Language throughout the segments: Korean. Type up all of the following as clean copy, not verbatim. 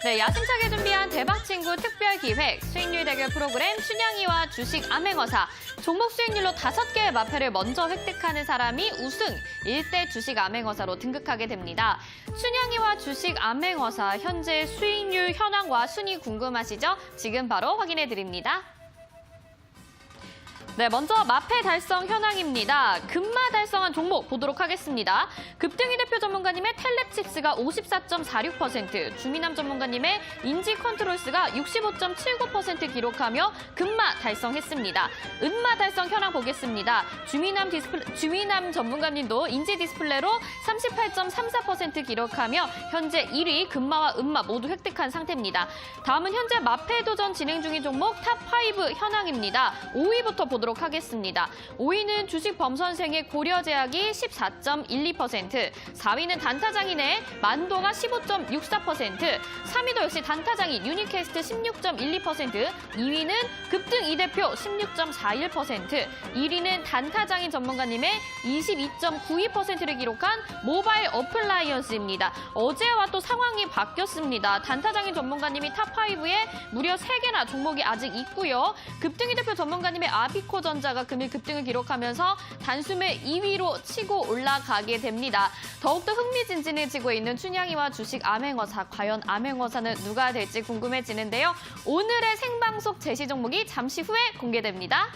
네, 야심차게 준비한 대박친구 특별기획, 수익률 대결 프로그램 춘향이와 주식 암행어사. 종목 수익률로 5개의 마패를 먼저 획득하는 사람이 우승, 1대 주식 암행어사로 등극하게 됩니다. 춘향이와 주식 암행어사, 현재 수익률 현황과 순위 궁금하시죠? 지금 바로 확인해 드립니다. 네, 먼저 마패 달성 현황입니다. 금마 달성한 종목 보도록 하겠습니다. 급등이 대표 전문가님의 텔랩칩스가 54.46%, 주미남 전문가님의 인지컨트롤스가 65.79% 기록하며 금마 달성했습니다. 은마 달성 현황 보겠습니다. 주미남 전문가님도 인지 디스플레이로 38.34% 기록하며 현재 1위 금마와 은마 모두 획득한 상태입니다. 다음은 현재 마패 도전 진행 중인 종목 탑5 현황입니다. 5위부터 보도록 하겠습니다. 5위는 주식 범선생의 고려제약이 14.12%, 4위는 단타장인의 만도가 15.64%, 3위도 역시 단타장인 유니캐스트 16.12%, 2위는 급등 이대표 16.41%, 1위는 단타장인 전문가님의 22.92%를 기록한 모바일 어플라이언스입니다. 어제와 또 상황이 바뀌었습니다. 단타장인 전문가님이 탑5에 무려 3개나 종목이 아직 있고요. 급등 이대표 전문가님의 아비코 전자가 금일 급등을 기록하면서 단숨에 2위로 치고 올라가게 됩니다. 더욱더 흥미진진해지고 있는 춘향이와 주식 암행어사, 과연 암행어사는 누가 될지 궁금해지는데요. 오늘의 생방송 제시 종목이 잠시 후에 공개됩니다.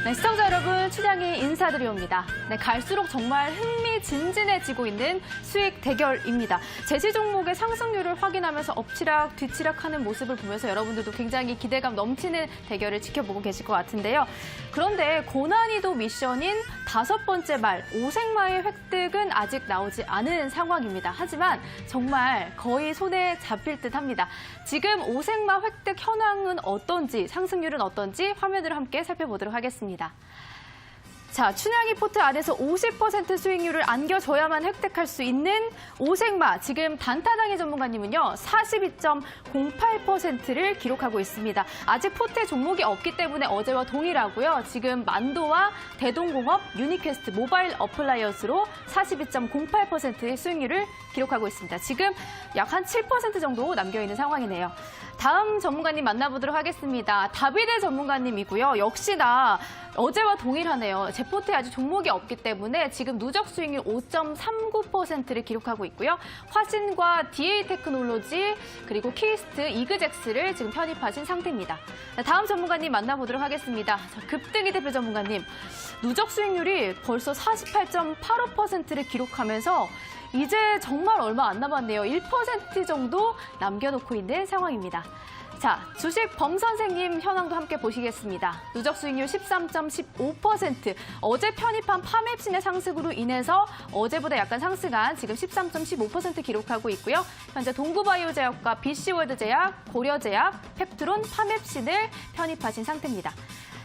네, 시청자 여러분, 춘향이 인사드리옵니다. 네, 갈수록 정말 흥미진진해지고 있는 수익 대결입니다. 제시 종목의 상승률을 확인하면서 엎치락 뒤치락하는 모습을 보면서 여러분들도 굉장히 기대감 넘치는 대결을 지켜보고 계실 것 같은데요. 그런데 고난이도 미션인 5번째 말, 오색마의 획득은 아직 나오지 않은 상황입니다. 하지만 정말 거의 손에 잡힐 듯합니다. 지금 오색마 획득 현황은 어떤지, 상승률은 어떤지 화면으로 함께 살펴보도록 하겠습니다. 자, 춘향이 포트 안에서 50% 수익률을 안겨줘야만 획득할 수 있는 오색마. 지금 단타장의 전문가님은요, 42.08%를 기록하고 있습니다. 아직 포트에 종목이 없기 때문에 어제와 동일하고요. 지금 만도와 대동공업, 유니퀘스트, 모바일 어플라이언스로 42.08%의 수익률을 기록하고 있습니다. 지금 약 한 7% 정도 남겨있는 상황이네요. 다음 전문가님 만나보도록 하겠습니다. 다비드 전문가님이고요. 역시나 어제와 동일하네요. 제 포트에 아직 종목이 없기 때문에 지금 누적 수익률 5.39%를 기록하고 있고요. 화신과 DA 테크놀로지 그리고 키스트, 이그젝스를 지금 편입하신 상태입니다. 다음 전문가님 만나보도록 하겠습니다. 자, 급등이 대표 전문가님. 누적 수익률이 벌써 48.85%를 기록하면서 이제 정말 얼마 안 남았네요. 1% 정도 남겨놓고 있는 상황입니다. 자, 주식 범선생님 현황도 함께 보시겠습니다. 누적 수익률 13.15%. 어제 편입한 파맵신의 상승으로 인해서 어제보다 약간 상승한 지금 13.15% 기록하고 있고요. 현재 동구바이오제약과 BC월드제약, 고려제약, 펩트론, 파맵신을 편입하신 상태입니다.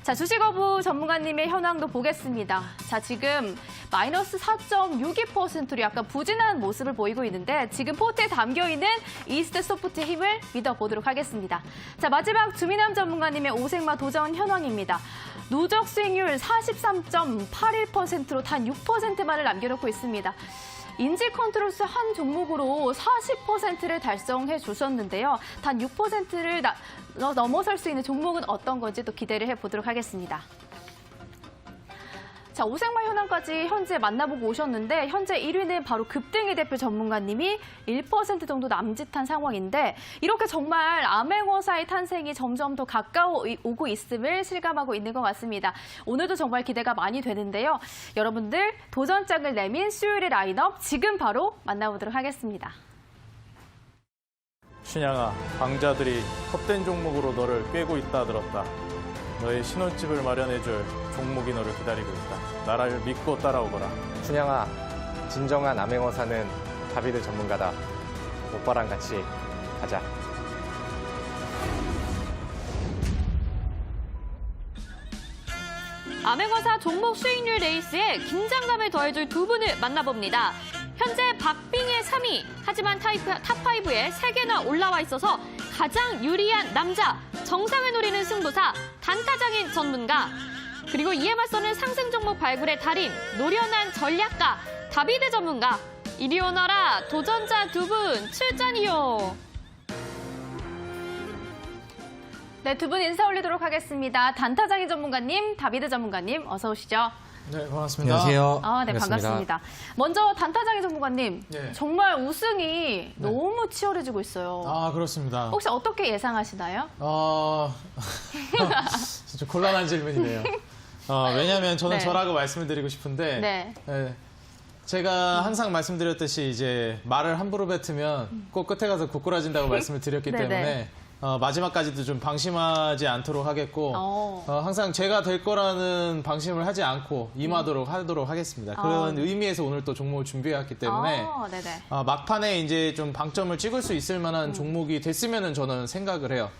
자, 주식어부 전문가님의 현황도 보겠습니다. 자, 지금 마이너스 4.62%로 약간 부진한 모습을 보이고 있는데 지금 포트에 담겨있는 이스트 소프트의 힘을 믿어보도록 하겠습니다. 자, 마지막 주미남 전문가님의 오색마 도전 현황입니다. 누적 수익률 43.81%로 단 6%만을 남겨놓고 있습니다. 인지 컨트롤스 한 종목으로 40%를 달성해 주셨는데요. 단 6%를 넘어설 수 있는 종목은 어떤 건지 또 기대를 해보도록 하겠습니다. 자, 오색마 현황까지 현재 만나보고 오셨는데 현재 1위는 바로 급등이 대표 전문가님이 1% 정도 남짓한 상황인데 이렇게 정말 암행어사의 탄생이 점점 더 가까워 오고 있음을 실감하고 있는 것 같습니다. 오늘도 정말 기대가 많이 되는데요. 여러분들 도전장을 내민 수요일의 라인업 지금 바로 만나보도록 하겠습니다. 춘향아, 강자들이 헛된 종목으로 너를 꿰고 있다 들었다. 너의 신혼집을 마련해줄 종목이 너를 기다리고 있다. 나를 믿고 따라오거라. 춘향아, 진정한 암행어사는 다비드 전문가다. 오빠랑 같이 가자. 암행어사 종목 수익률 레이스에 긴장감을 더해줄 두 분을 만나봅니다. 현재 박빙의 3위, 하지만 탑5에 3개나 올라와 있어서 가장 유리한 남자, 정상을 노리는 승부사, 단타장인 전문가, 그리고 이에 맞서는 상승 종목 발굴의 달인, 노련한 전략가, 다비드 전문가, 이리 오너라 도전자 두 분 출전이요. 네, 두 분 인사 올리도록 하겠습니다. 단타장인 전문가님, 다비드 전문가님, 어서 오시죠. 네, 반갑습니다. 안녕하세요. 네, 반갑습니다. 먼저 단타장인 전문가님, 네. 정말 우승이 너무 치열해지고 있어요. 그렇습니다. 혹시 어떻게 예상하시나요? 진짜 곤란한 질문이네요. 왜냐하면 저는 네. 저라고 말씀을 드리고 싶은데 네. 제가 항상 말씀드렸듯이 이제 말을 함부로 뱉으면 꼭 끝에 가서 고꾸라진다고 말씀을 드렸기 네네. 때문에 마지막까지도 좀 방심하지 않도록 하겠고 항상 제가 될 거라는 방심을 하지 않고 임하도록 하도록 하겠습니다. 그런 의미에서 오늘 또 종목을 준비해왔기 때문에 네네. 막판에 이제 좀 방점을 찍을 수 있을 만한 종목이 됐으면은 저는 생각을 해요.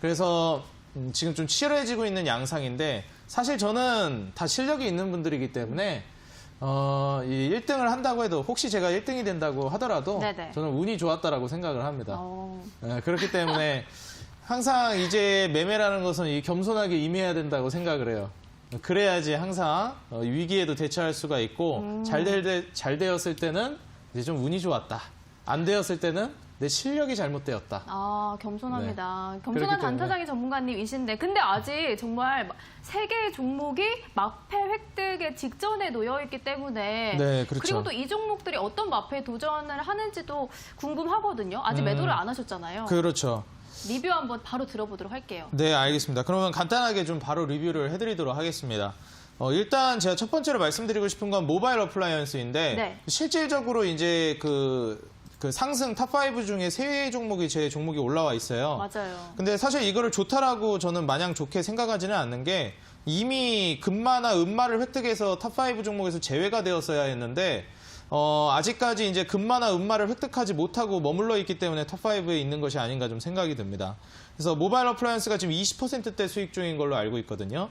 그래서 지금 좀 치열해지고 있는 양상인데 사실 저는 다 실력이 있는 분들이기 때문에 이 1등을 한다고 해도 혹시 제가 1등이 된다고 하더라도 네네. 저는 운이 좋았다라고 생각을 합니다. 그렇기 때문에 항상 이제 매매라는 것은 이 겸손하게 임해야 된다고 생각을 해요. 그래야지 항상 위기에도 대처할 수가 있고 잘 되었을 때는 이제 좀 운이 좋았다. 안 되었을 때는 내 실력이 잘못되었다. 겸손합니다. 네. 겸손한 그렇기 때문에. 단타장인 전문가님이신데 근데 아직 정말 3개의 종목이 막패 획득의 직전에 놓여있기 때문에 네, 그렇죠. 그리고 또 이 종목들이 어떤 막패에 도전을 하는지도 궁금하거든요. 아직 매도를 안 하셨잖아요. 그렇죠. 리뷰 한번 바로 들어보도록 할게요. 네, 알겠습니다. 그러면 간단하게 좀 바로 리뷰를 해드리도록 하겠습니다. 일단 제가 첫 번째로 말씀드리고 싶은 건 모바일 어플라이언스인데 네. 실질적으로 이제 그 상승 탑5 중에 3개 종목이 제 종목이 올라와 있어요. 맞아요. 근데 사실 이거를 좋다라고 저는 마냥 좋게 생각하지는 않는 게 이미 금마나 은마를 획득해서 탑5 종목에서 제외가 되었어야 했는데 아직까지 이제 금마나 은마를 획득하지 못하고 머물러 있기 때문에 탑5에 있는 것이 아닌가 좀 생각이 듭니다. 그래서 모바일 어플라이언스가 지금 20%대 수익 중인 걸로 알고 있거든요.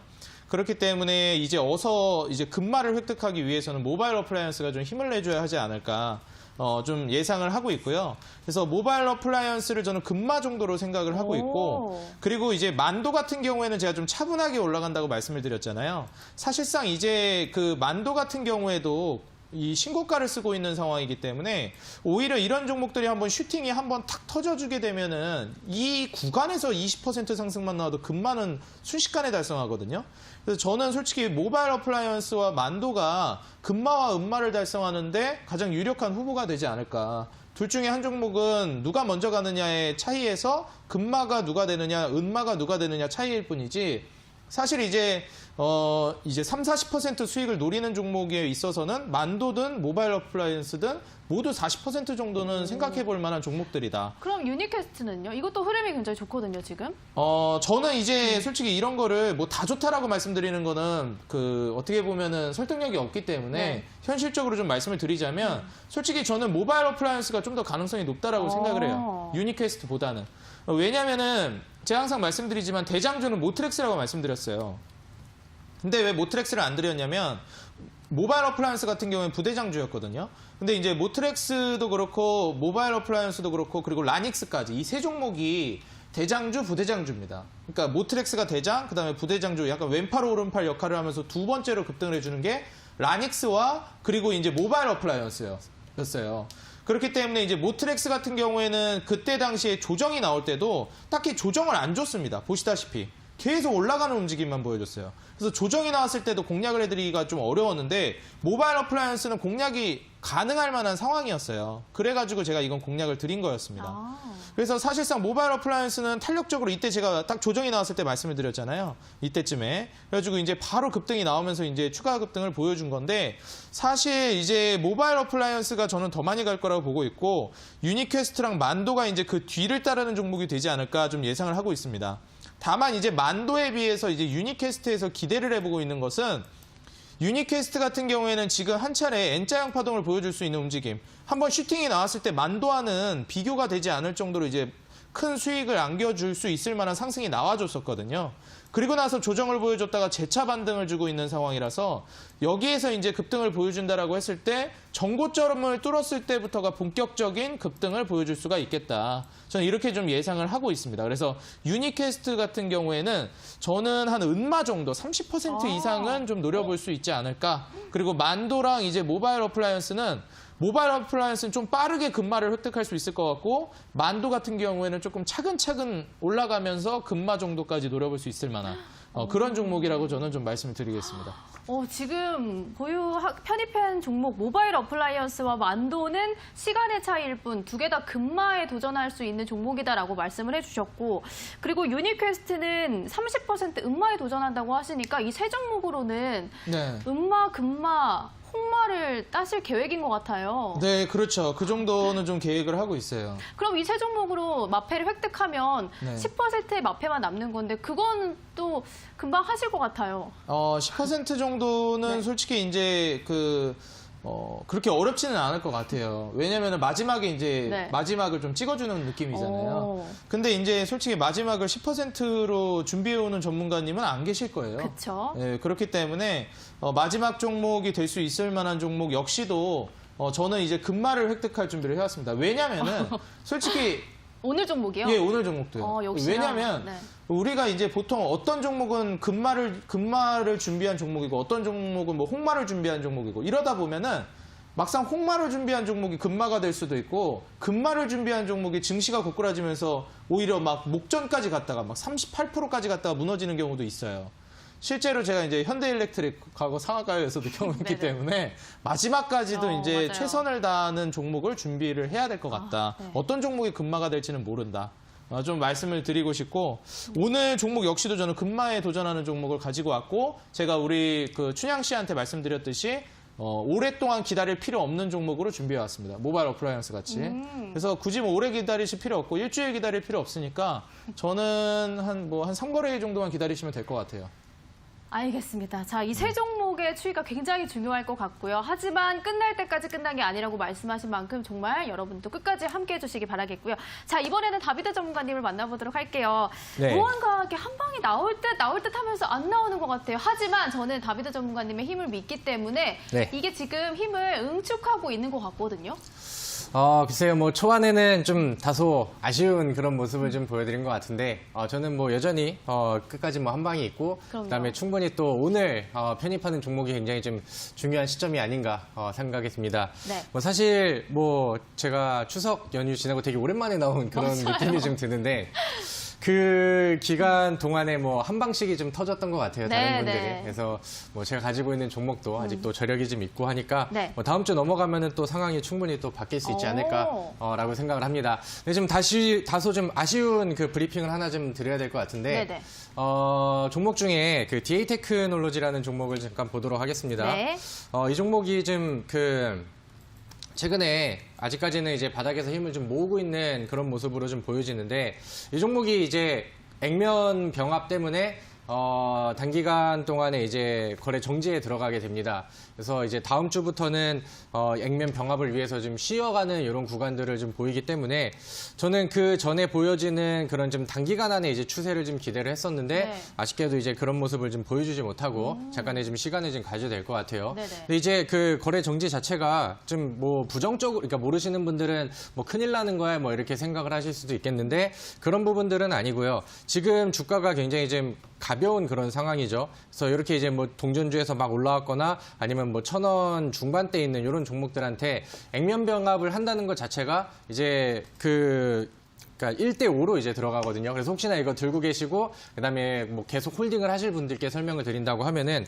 그렇기 때문에 이제 어서 이제 금마를 획득하기 위해서는 모바일 어플라이언스가 좀 힘을 내줘야 하지 않을까 좀 예상을 하고 있고요. 그래서 모바일 어플라이언스를 저는 금마 정도로 생각을 하고 있고 그리고 이제 만도 같은 경우에는 제가 좀 차분하게 올라간다고 말씀을 드렸잖아요. 사실상 이제 그 만도 같은 경우에도 이 신고가를 쓰고 있는 상황이기 때문에 오히려 이런 종목들이 한번 슈팅이 한번 탁 터져주게 되면은 이 구간에서 20% 상승만 나와도 금마는 순식간에 달성하거든요. 그래서 저는 솔직히 모바일 어플라이언스와 만도가 금마와 은마를 달성하는데 가장 유력한 후보가 되지 않을까. 둘 중에 한 종목은 누가 먼저 가느냐의 차이에서 금마가 누가 되느냐, 은마가 누가 되느냐 차이일 뿐이지 사실 이제 3, 40% 수익을 노리는 종목에 있어서는 만도든 모바일 어플라이언스든 모두 40% 정도는 생각해 볼 만한 종목들이다. 그럼 유니캐스트는요? 이것도 흐름이 굉장히 좋거든요, 지금. 저는 이제 솔직히 이런 거를 뭐 다 좋다라고 말씀드리는 거는 어떻게 보면은 설득력이 없기 때문에 현실적으로 좀 말씀을 드리자면 솔직히 저는 모바일 어플라이언스가 좀 더 가능성이 높다라고 생각을 해요. 유니캐스트보다는. 왜냐면은 제가 항상 말씀드리지만 대장주는 모트렉스라고 말씀드렸어요. 근데 왜 모트렉스를 안 드렸냐면 모바일 어플라이언스 같은 경우는 부대장주였거든요. 근데 이제 모트렉스도 그렇고 모바일 어플라이언스도 그렇고 그리고 라닉스까지 이 세 종목이 대장주, 부대장주입니다. 그러니까 모트렉스가 대장, 그다음에 부대장주 약간 왼팔 오른팔 역할을 하면서 두 번째로 급등을 해주는 게 라닉스와 그리고 이제 모바일 어플라이언스였어요. 그렇기 때문에 이제 모트렉스 같은 경우에는 그때 당시에 조정이 나올 때도 딱히 조정을 안 줬습니다. 보시다시피. 계속 올라가는 움직임만 보여줬어요. 그래서 조정이 나왔을 때도 공략을 해드리기가 좀 어려웠는데 모바일 어플라이언스는 공략이 가능할 만한 상황이었어요. 그래가지고 제가 이건 공략을 드린 거였습니다. 그래서 사실상 모바일 어플라이언스는 탄력적으로 이때 제가 딱 조정이 나왔을 때 말씀을 드렸잖아요. 이때쯤에. 그래가지고 이제 바로 급등이 나오면서 이제 추가 급등을 보여준 건데 사실 이제 모바일 어플라이언스가 저는 더 많이 갈 거라고 보고 있고 유니캐스트랑 만도가 이제 그 뒤를 따르는 종목이 되지 않을까 좀 예상을 하고 있습니다. 다만 이제 만도에 비해서 이제 유니캐스트에서 기대를 해보고 있는 것은 유니캐스트 같은 경우에는 지금 한 차례 N자형 파동을 보여줄 수 있는 움직임. 한번 슈팅이 나왔을 때 만도와는 비교가 되지 않을 정도로 이제 큰 수익을 안겨줄 수 있을 만한 상승이 나와줬었거든요. 그리고 나서 조정을 보여줬다가 재차 반등을 주고 있는 상황이라서 여기에서 이제 급등을 보여준다라고 했을 때 전고점을 뚫었을 때부터가 본격적인 급등을 보여줄 수가 있겠다. 저는 이렇게 좀 예상을 하고 있습니다. 그래서 유니캐스트 같은 경우에는 저는 한 은마 정도 30% 이상은 좀 노려볼 수 있지 않을까. 그리고 만도랑 이제 모바일 어플라이언스는 좀 빠르게 금마를 획득할 수 있을 것 같고 만도 같은 경우에는 조금 차근차근 올라가면서 금마 정도까지 노려볼 수 있을 만한 그런 종목이라고 저는 좀 말씀을 드리겠습니다. 지금 편입한 종목 모바일 어플라이언스와 만도는 시간의 차이일 뿐 두 개 다 금마에 도전할 수 있는 종목이다라고 말씀을 해주셨고 그리고 유니퀘스트는 30% 음마에 도전한다고 하시니까 이 세 종목으로는 네. 음마, 금마, 홍마를 따실 계획인 것 같아요. 네, 그렇죠. 그 정도는 좀 계획을 하고 있어요. 그럼 이 세 종목으로 마패를 획득하면 네. 10%의 마패만 남는 건데 그건 또 금방 하실 것 같아요. 10% 정도는 네. 솔직히 이제 그렇게 어렵지는 않을 것 같아요. 왜냐면은 마지막에 이제 네. 마지막을 좀 찍어주는 느낌이잖아요. 오. 근데 이제 솔직히 마지막을 10%로 준비해오는 전문가님은 안 계실 거예요. 그렇죠. 네, 그렇기 때문에 마지막 종목이 될 수 있을 만한 종목 역시도 저는 이제 금마를 획득할 준비를 해왔습니다. 왜냐면은 솔직히 오늘 종목이요? 예, 오늘 종목도요. 역시나. 왜냐면 네. 우리가 이제 보통 어떤 종목은 금마를 준비한 종목이고 어떤 종목은 뭐 홍마를 준비한 종목이고 이러다 보면은 막상 홍마를 준비한 종목이 금마가 될 수도 있고 금마를 준비한 종목이 증시가 고꾸라지면서 오히려 막 목전까지 갔다가 막 38%까지 갔다가 무너지는 경우도 있어요. 실제로 제가 이제 현대일렉트릭하고 상하가에서도 경험했기 네네. 때문에 마지막까지도 이제 맞아요. 최선을 다하는 종목을 준비를 해야 될 것 같다. 네. 어떤 종목이 금마가 될지는 모른다. 좀 말씀을 드리고 싶고 오늘 종목 역시도 저는 금마에 도전하는 종목을 가지고 왔고 제가 우리 그 춘향 씨한테 말씀드렸듯이 오랫동안 기다릴 필요 없는 종목으로 준비해 왔습니다. 모바일 어플라이언스 같이. 그래서 굳이 뭐 오래 기다리실 필요 없고 일주일 기다릴 필요 없으니까 저는 한 3거래일 정도만 기다리시면 될 것 같아요. 알겠습니다. 자, 이 세 종목의 추이가 굉장히 중요할 것 같고요. 하지만 끝날 때까지 끝난 게 아니라고 말씀하신 만큼 정말 여러분도 끝까지 함께해 주시기 바라겠고요. 자, 이번에는 다비드 전문가님을 만나보도록 할게요. 네. 무언가 이렇게 한 방이 나올 듯 하면서 안 나오는 것 같아요. 하지만 저는 다비드 전문가님의 힘을 믿기 때문에 네. 이게 지금 힘을 응축하고 있는 것 같거든요. 글쎄요, 뭐, 초반에는 좀 다소 아쉬운 그런 모습을 좀 보여드린 것 같은데, 저는 뭐 여전히, 끝까지 뭐 한 방이 있고, 그럼요. 그다음에 충분히 또 오늘, 편입하는 종목이 굉장히 좀 중요한 시점이 아닌가, 생각했습니다. 네. 뭐 사실, 뭐, 제가 추석 연휴 지나고 되게 오랜만에 나온 그런 맞아요. 느낌이 좀 드는데, 그 기간 동안에 뭐 한 방씩이 좀 터졌던 것 같아요, 네, 다른 분들이. 네. 그래서 뭐 제가 가지고 있는 종목도 아직도 저력이 좀 있고 하니까 네. 뭐 다음 주 넘어가면은 또 상황이 충분히 또 바뀔 수 있지 오. 않을까라고 생각을 합니다. 근데 좀 다소 좀 아쉬운 그 브리핑을 하나 좀 드려야 될 것 같은데 네네. 종목 중에 그 DA 테크놀로지라는 종목을 잠깐 보도록 하겠습니다. 네. 이 종목이 좀 최근에 아직까지는 이제 바닥에서 힘을 좀 모으고 있는 그런 모습으로 좀 보여지는데 이 종목이 이제 액면 병합 때문에 단기간 동안에 이제 거래 정지에 들어가게 됩니다. 그래서 이제 다음 주부터는 액면 병합을 위해서 좀 쉬어가는 이런 구간들을 좀 보이기 때문에 저는 그 전에 보여지는 그런 좀 단기간 안에 이제 추세를 좀 기대를 했었는데 네. 아쉽게도 이제 그런 모습을 좀 보여주지 못하고 잠깐의 좀 시간을 좀 가져야 될 것 같아요. 네네. 근데 이제 그 거래 정지 자체가 좀 뭐 부정적으로, 그러니까 모르시는 분들은 뭐 큰일 나는 거야 뭐 이렇게 생각을 하실 수도 있겠는데 그런 부분들은 아니고요. 지금 주가가 굉장히 좀 가벼운 그런 상황이죠. 그래서 이렇게 이제 뭐 동전주에서 막 올라왔거나 아니면 뭐 1,000원 중반대에 있는 이런 종목들한테 액면 병합을 한다는 것 자체가 이제 그러니까 1대5로 이제 들어가거든요. 그래서 혹시나 이거 들고 계시고 그다음에 뭐 계속 홀딩을 하실 분들께 설명을 드린다고 하면은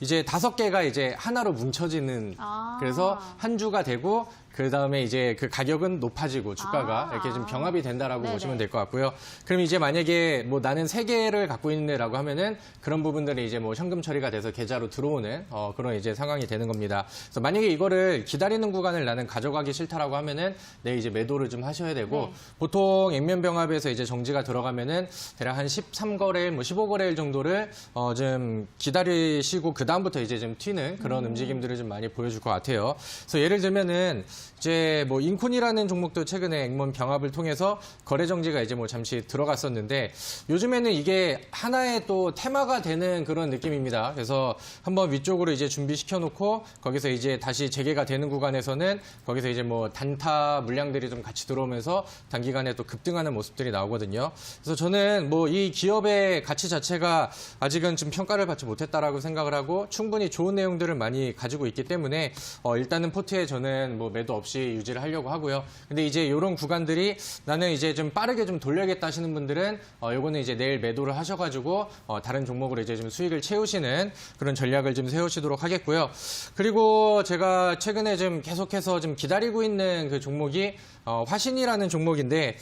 이제 5개가 이제 하나로 뭉쳐지는 그래서 한 주가 되고 그다음에 이제 그 가격은 높아지고 주가가 이렇게 좀 병합이 된다라고 네네. 보시면 될 것 같고요. 그럼 이제 만약에 뭐 나는 3개를 갖고 있는데라고 하면은 그런 부분들이 이제 뭐 현금 처리가 돼서 계좌로 들어오는 그런 이제 상황이 되는 겁니다. 그래서 만약에 이거를 기다리는 구간을 나는 가져가기 싫다라고 하면은 내 이제 매도를 좀 하셔야 되고 네. 보통 액면 병합에서 이제 정지가 들어가면은 대략 한 13거래일, 뭐 15거래일 정도를 좀 기다리시고 그 다음부터 이제 좀 튀는 그런 움직임들을 좀 많이 보여줄 것 같아요. 그래서 예를 들면은 이제 뭐 인콘이라는 종목도 최근에 앵몬 병합을 통해서 거래 정지가 이제 뭐 잠시 들어갔었는데 요즘에는 이게 하나의 또 테마가 되는 그런 느낌입니다. 그래서 한번 위쪽으로 이제 준비시켜 놓고 거기서 이제 다시 재개가 되는 구간에서는 거기서 이제 뭐 단타 물량들이 좀 같이 들어오면서 단기간에 또 급등하는 모습들이 나오거든요. 그래서 저는 뭐 이 기업의 가치 자체가 아직은 좀 평가를 받지 못했다라고 생각을 하고 충분히 좋은 내용들을 많이 가지고 있기 때문에 일단은 포트에 저는 뭐 매도 없이 유지를 하려고 하고요. 근데 이제 이런 구간들이 나는 이제 좀 빠르게 좀 돌려야겠다 하시는 분들은 요거는 이제 내일 매도를 하셔가지고 다른 종목으로 이제 좀 수익을 채우시는 그런 전략을 좀 세우시도록 하겠고요. 그리고 제가 최근에 좀 계속해서 좀 기다리고 있는 그 종목이 화신이라는 종목인데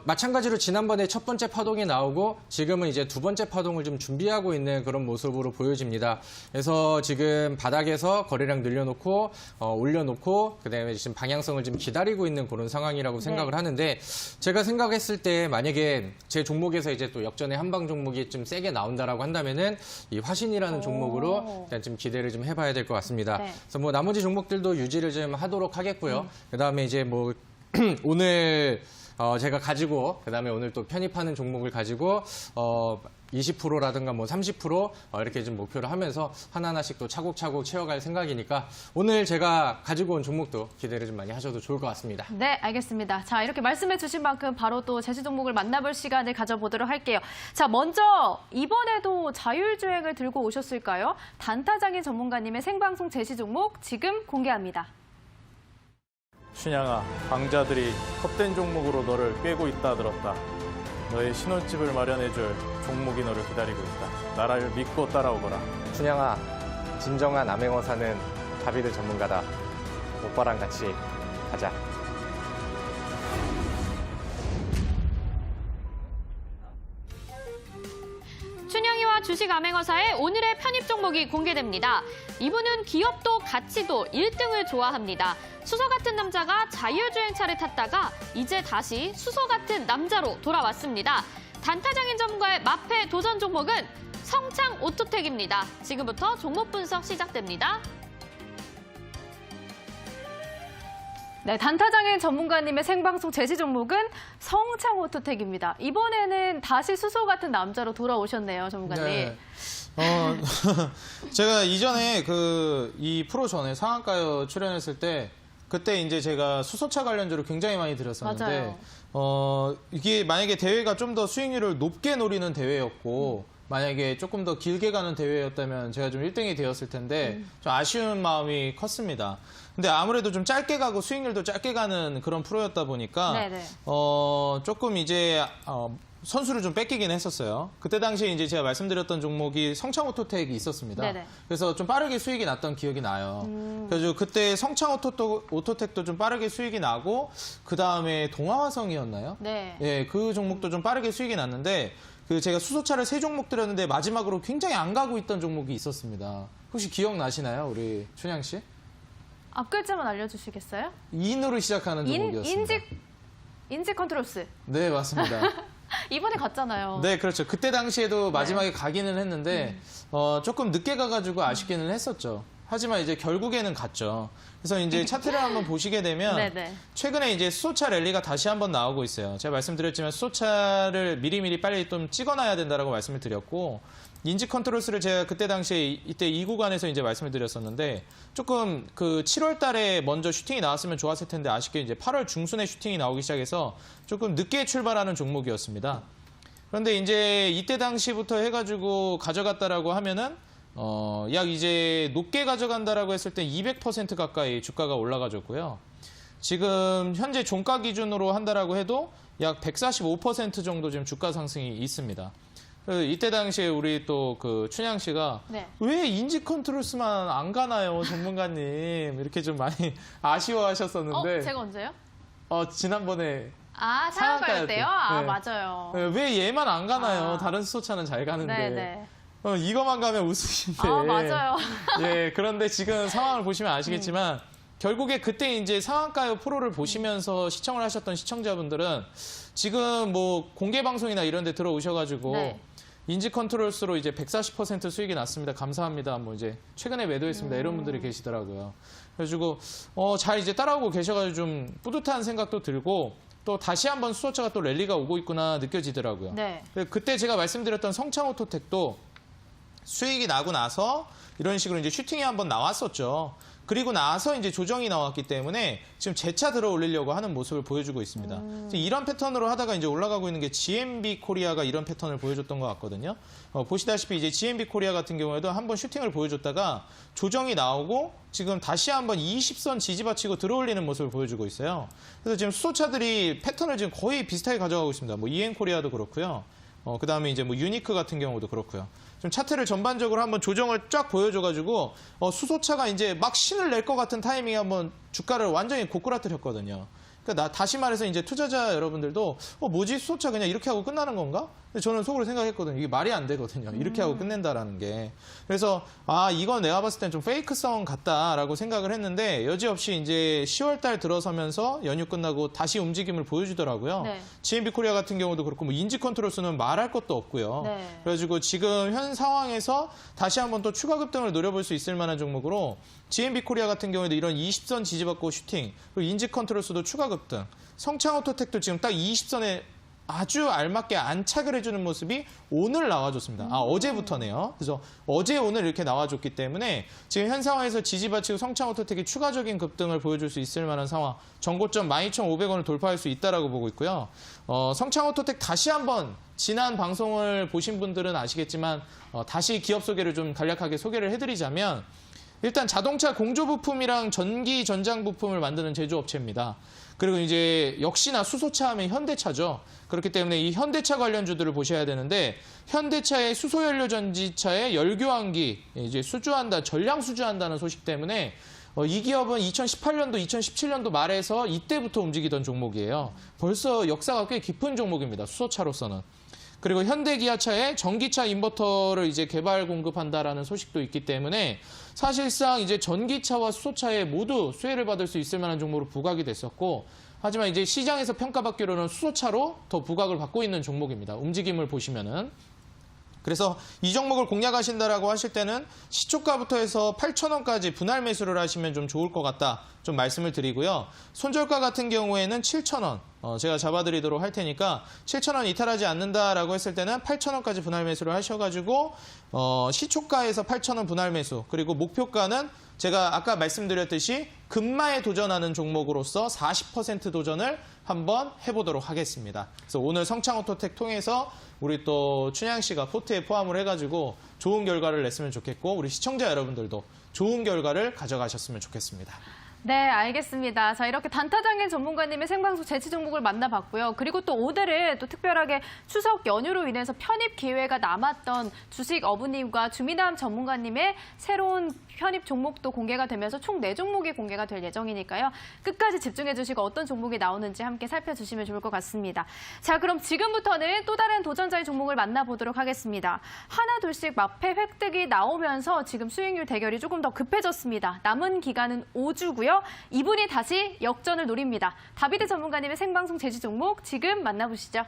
마찬가지로 지난번에 첫 번째 파동이 나오고 지금은 이제 두 번째 파동을 좀 준비하고 있는 그런 모습으로 보여집니다. 그래서 지금 바닥에서 거래량 늘려놓고 올려놓고 그다음에 지금 방향성을 좀 기다리고 있는 그런 상황이라고 생각을 하는데 제가 생각했을 때 만약에 제 종목에서 이제 또 역전의 한방 종목이 좀 세게 나온다라고 한다면은 이 화신이라는 종목으로 일단 좀 기대를 좀 해봐야 될 것 같습니다. 네. 그래서 뭐 나머지 종목들도 유지를 좀 하도록 하겠고요. 그다음에 이제 뭐 오늘 제가 가지고 그다음에 오늘 또 편입하는 종목을 가지고 20%라든가 뭐 30% 이렇게 좀 목표를 하면서 하나하나씩 또 차곡차곡 채워갈 생각이니까 오늘 제가 가지고 온 종목도 기대를 좀 많이 하셔도 좋을 것 같습니다. 네, 알겠습니다. 자, 이렇게 말씀해 주신 만큼 바로 또 제시 종목을 만나볼 시간을 가져보도록 할게요. 자, 먼저 이번에도 자율주행을 들고 오셨을까요? 단타장인 전문가님의 생방송 제시 종목 지금 공개합니다. 춘향아, 강자들이 헛된 종목으로 너를 꿰고 있다 들었다. 너의 신혼집을 마련해줄 종목이 너를 기다리고 있다. 나를 믿고 따라오거라. 춘향아, 진정한 암행어사는 다비드 전문가다. 오빠랑 같이 가자. 춘향이와 주식 암행어사의 오늘의 편입 종목이 공개됩니다. 이분은 기업도 가치도 1등을 좋아합니다. 수소 같은 남자가 자율주행차를 탔다가 이제 다시 수소 같은 남자로 돌아왔습니다. 단타장인 전문가의 마패 도전 종목은 성창 오토텍입니다. 지금부터 종목 분석 시작됩니다. 네, 단타장인 전문가님의 생방송 제시 종목은 성창 오토텍입니다. 이번에는 다시 수소 같은 남자로 돌아오셨네요, 전문가님. 네. 제가 이전에 이 프로 전에 상한가요 출연했을 때 그때 이제 제가 수소차 관련주를 굉장히 많이 들었었는데 이게 만약에 대회가 좀 더 수익률을 높게 노리는 대회였고 만약에 조금 더 길게 가는 대회였다면 제가 좀 1등이 되었을 텐데 좀 아쉬운 마음이 컸습니다. 근데 아무래도 좀 짧게 가고 수익률도 짧게 가는 그런 프로였다 보니까 네네. 조금 이제 선수를 좀 뺏기긴 했었어요. 그때 당시에 이제 제가 말씀드렸던 종목이 성창오토텍이 있었습니다. 네네. 그래서 좀 빠르게 수익이 났던 기억이 나요. 그래서 그때 성창오토텍도 좀 빠르게 수익이 나고 그 다음에 동아화성이었나요? 네. 예, 그 종목도 좀 빠르게 수익이 났는데 제가 수소차를 3종목 들였는데 마지막으로 굉장히 안 가고 있던 종목이 있었습니다. 혹시 기억나시나요, 우리 춘향 씨? 앞글자만 알려주시겠어요? 인으로 시작하는 종목이었습니다. 인지 컨트롤스. 네, 맞습니다. 이번에 갔잖아요. 네, 그렇죠. 그때 당시에도 마지막에 가기는 했는데 조금 늦게 가가지고 아쉽기는 했었죠. 하지만 이제 결국에는 갔죠. 그래서 이제 차트를 한번 보시게 되면 네네. 최근에 이제 수소차 랠리가 다시 한번 나오고 있어요. 제가 말씀드렸지만 수소차를 미리미리 빨리 좀 찍어놔야 된다라고 말씀을 드렸고 인지 컨트롤스를 제가 그때 당시에 이때 이 구간에서 이제 말씀을 드렸었는데 조금 7월 달에 먼저 슈팅이 나왔으면 좋았을 텐데 아쉽게 이제 8월 중순에 슈팅이 나오기 시작해서 조금 늦게 출발하는 종목이었습니다. 그런데 이제 이때 당시부터 해가지고 가져갔다라고 하면은 약 이제 높게 가져간다라고 했을 때 200% 가까이 주가가 올라가졌고요. 지금 현재 종가 기준으로 한다라고 해도 약 145% 정도 지금 주가 상승이 있습니다. 이때 당시에 우리 또 춘향 씨가 네. 왜 인지 컨트롤스만 안 가나요, 전문가님? 이렇게 좀 많이 아쉬워하셨었는데. 제가 언제요? 지난번에 아, 상한가였 상한가였대요? 때. 아, 네. 맞아요. 왜 얘만 안 가나요? 아. 다른 수소차는 잘 가는데. 네네. 이거만 가면 우승인데. 아, 맞아요. 예, 그런데 지금 상황을 보시면 아시겠지만 결국에 그때 이제 상한가요 프로를 보시면서 시청을 하셨던 시청자분들은 지금 뭐 공개 방송이나 이런 데 들어오셔가지고 네. 인지 컨트롤스로 이제 140% 수익이 났습니다. 감사합니다. 뭐 이제 최근에 매도했습니다. 이런 분들이 계시더라고요. 그래가지고 잘 이제 따라오고 계셔가지고 좀 뿌듯한 생각도 들고 또 다시 한번 수소차가 또 랠리가 오고 있구나 느껴지더라고요. 네. 그때 제가 말씀드렸던 성창오토텍도 수익이 나고 나서 이런 식으로 이제 슈팅이 한번 나왔었죠. 그리고 나서 이제 조정이 나왔기 때문에 지금 재차 들어 올리려고 하는 모습을 보여주고 있습니다. 이런 패턴으로 하다가 이제 올라가고 있는 게 GMB 코리아가 이런 패턴을 보여줬던 것 같거든요. 보시다시피 이제 GMB 코리아 같은 경우에도 한번 슈팅을 보여줬다가 조정이 나오고 지금 다시 한번 20선 지지받치고 들어 올리는 모습을 보여주고 있어요. 그래서 지금 수소차들이 패턴을 지금 거의 비슷하게 가져가고 있습니다. 뭐 EN 코리아도 그렇고요. 그 다음에 이제 뭐 유니크 같은 경우도 그렇고요. 좀 차트를 전반적으로 한번 조정을 쫙 보여줘가지고 수소차가 이제 막 신을 낼 것 같은 타이밍에 한번 주가를 완전히 고꾸라뜨렸거든요. 그러니까 다시 말해서 이제 투자자 여러분들도 뭐지 수소차 그냥 이렇게 하고 끝나는 건가? 근데 저는 속으로 생각했거든요. 이게 말이 안 되거든요. 이렇게 하고 끝낸다라는 게. 그래서 이건 내가 봤을 땐 좀 페이크성 같다라고 생각을 했는데 여지없이 이제 10월 달 들어서면서 연휴 끝나고 다시 움직임을 보여주더라고요. 네. GMB 코리아 같은 경우도 그렇고 뭐 인지 컨트롤스는 말할 것도 없고요. 네. 그래가지고 지금 현 상황에서 다시 한번 또 추가 급등을 노려볼 수 있을 만한 종목으로 GMB 코리아 같은 경우에도 이런 20선 지지받고 슈팅, 그리고 인지 컨트롤스도 추가 급등, 성창오토텍도 지금 딱 20선에 아주 알맞게 안착을 해주는 모습이 오늘 나와줬습니다. 어제부터네요. 그래서 어제 오늘 이렇게 나와줬기 때문에 지금 현 상황에서 지지받치고 성창오토텍이 추가적인 급등을 보여줄 수 있을 만한 상황, 정고점 12,500원을 돌파할 수 있다라고 보고 있고요. 성창오토텍 다시 한번 지난 방송을 보신 분들은 아시겠지만 다시 기업 소개를 좀 간략하게 소개를 해드리자면 일단 자동차 공조 부품이랑 전기 전장 부품을 만드는 제조업체입니다. 그리고 이제 역시나 수소차 하면 현대차죠. 그렇기 때문에 이 현대차 관련주들을 보셔야 되는데 현대차의 수소연료 전지차의 열교환기 이제 수주한다, 전량 수주한다는 소식 때문에 이 기업은 2018년도, 2017년도 말에서 이때부터 움직이던 종목이에요. 벌써 역사가 꽤 깊은 종목입니다. 수소차로서는. 그리고 현대기아차에 전기차 인버터를 이제 개발 공급한다라는 소식도 있기 때문에 사실상 이제 전기차와 수소차에 모두 수혜를 받을 수 있을 만한 종목으로 부각이 됐었고 하지만 이제 시장에서 평가받기로는 수소차로 더 부각을 받고 있는 종목입니다. 움직임을 보시면은. 그래서 이 종목을 공략하신다라고 하실 때는 시초가부터 해서 8,000원까지 분할 매수를 하시면 좀 좋을 것 같다. 좀 말씀을 드리고요. 손절가 같은 경우에는 7,000원. 제가 잡아드리도록 할 테니까 7,000원 이탈하지 않는다라고 했을 때는 8,000원까지 분할 매수를 하셔가지고 시초가에서 8,000원 분할 매수 그리고 목표가는 제가 아까 말씀드렸듯이 금마에 도전하는 종목으로서 40% 도전을 한번 해보도록 하겠습니다. 그래서 오늘 성창오토텍 통해서 우리 또 춘향 씨가 포트에 포함을 해가지고 좋은 결과를 냈으면 좋겠고 우리 시청자 여러분들도 좋은 결과를 가져가셨으면 좋겠습니다. 네, 알겠습니다. 자, 이렇게 단타장인 전문가님의 생방송 재치 종목을 만나봤고요. 그리고 또 오늘은 또 특별하게 추석 연휴로 인해서 편입 기회가 남았던 주식 어부님과 주민함 전문가님의 새로운 편입 종목도 공개가 되면서 총 4종목이 공개가 될 예정이니까요. 끝까지 집중해 주시고 어떤 종목이 나오는지 함께 살펴주시면 좋을 것 같습니다. 자, 그럼 지금부터는 또 다른 도전자의 종목을 만나보도록 하겠습니다. 하나 둘씩 마패 획득이 나오면서 지금 수익률 대결이 조금 더 급해졌습니다. 남은 기간은 5주고요. 이분이 다시 역전을 노립니다. 다비드 전문가님의 생방송 제시 종목 지금 만나보시죠.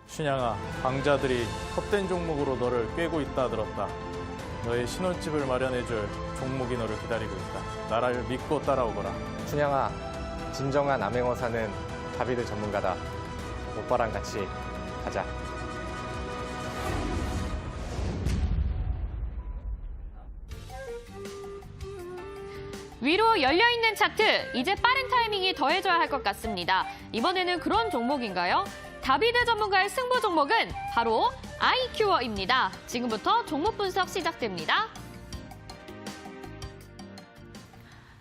춘향아, 강자들이 헛된 종목으로 너를 꿰고 있다 들었다. 너의 신혼집을 마련해줄 종목이 너를 기다리고 있다. 나를 믿고 따라오거라. 춘향아, 진정한 암행어사는 다비드 전문가다. 오빠랑 같이 가자. 위로 열려있는 차트, 이제 빠른 타이밍이 더해져야 할 것 같습니다. 이번에는 그런 종목인가요? 다비드 전문가의 승부 종목은 바로 아이큐어입니다. 지금부터 종목 분석 시작됩니다.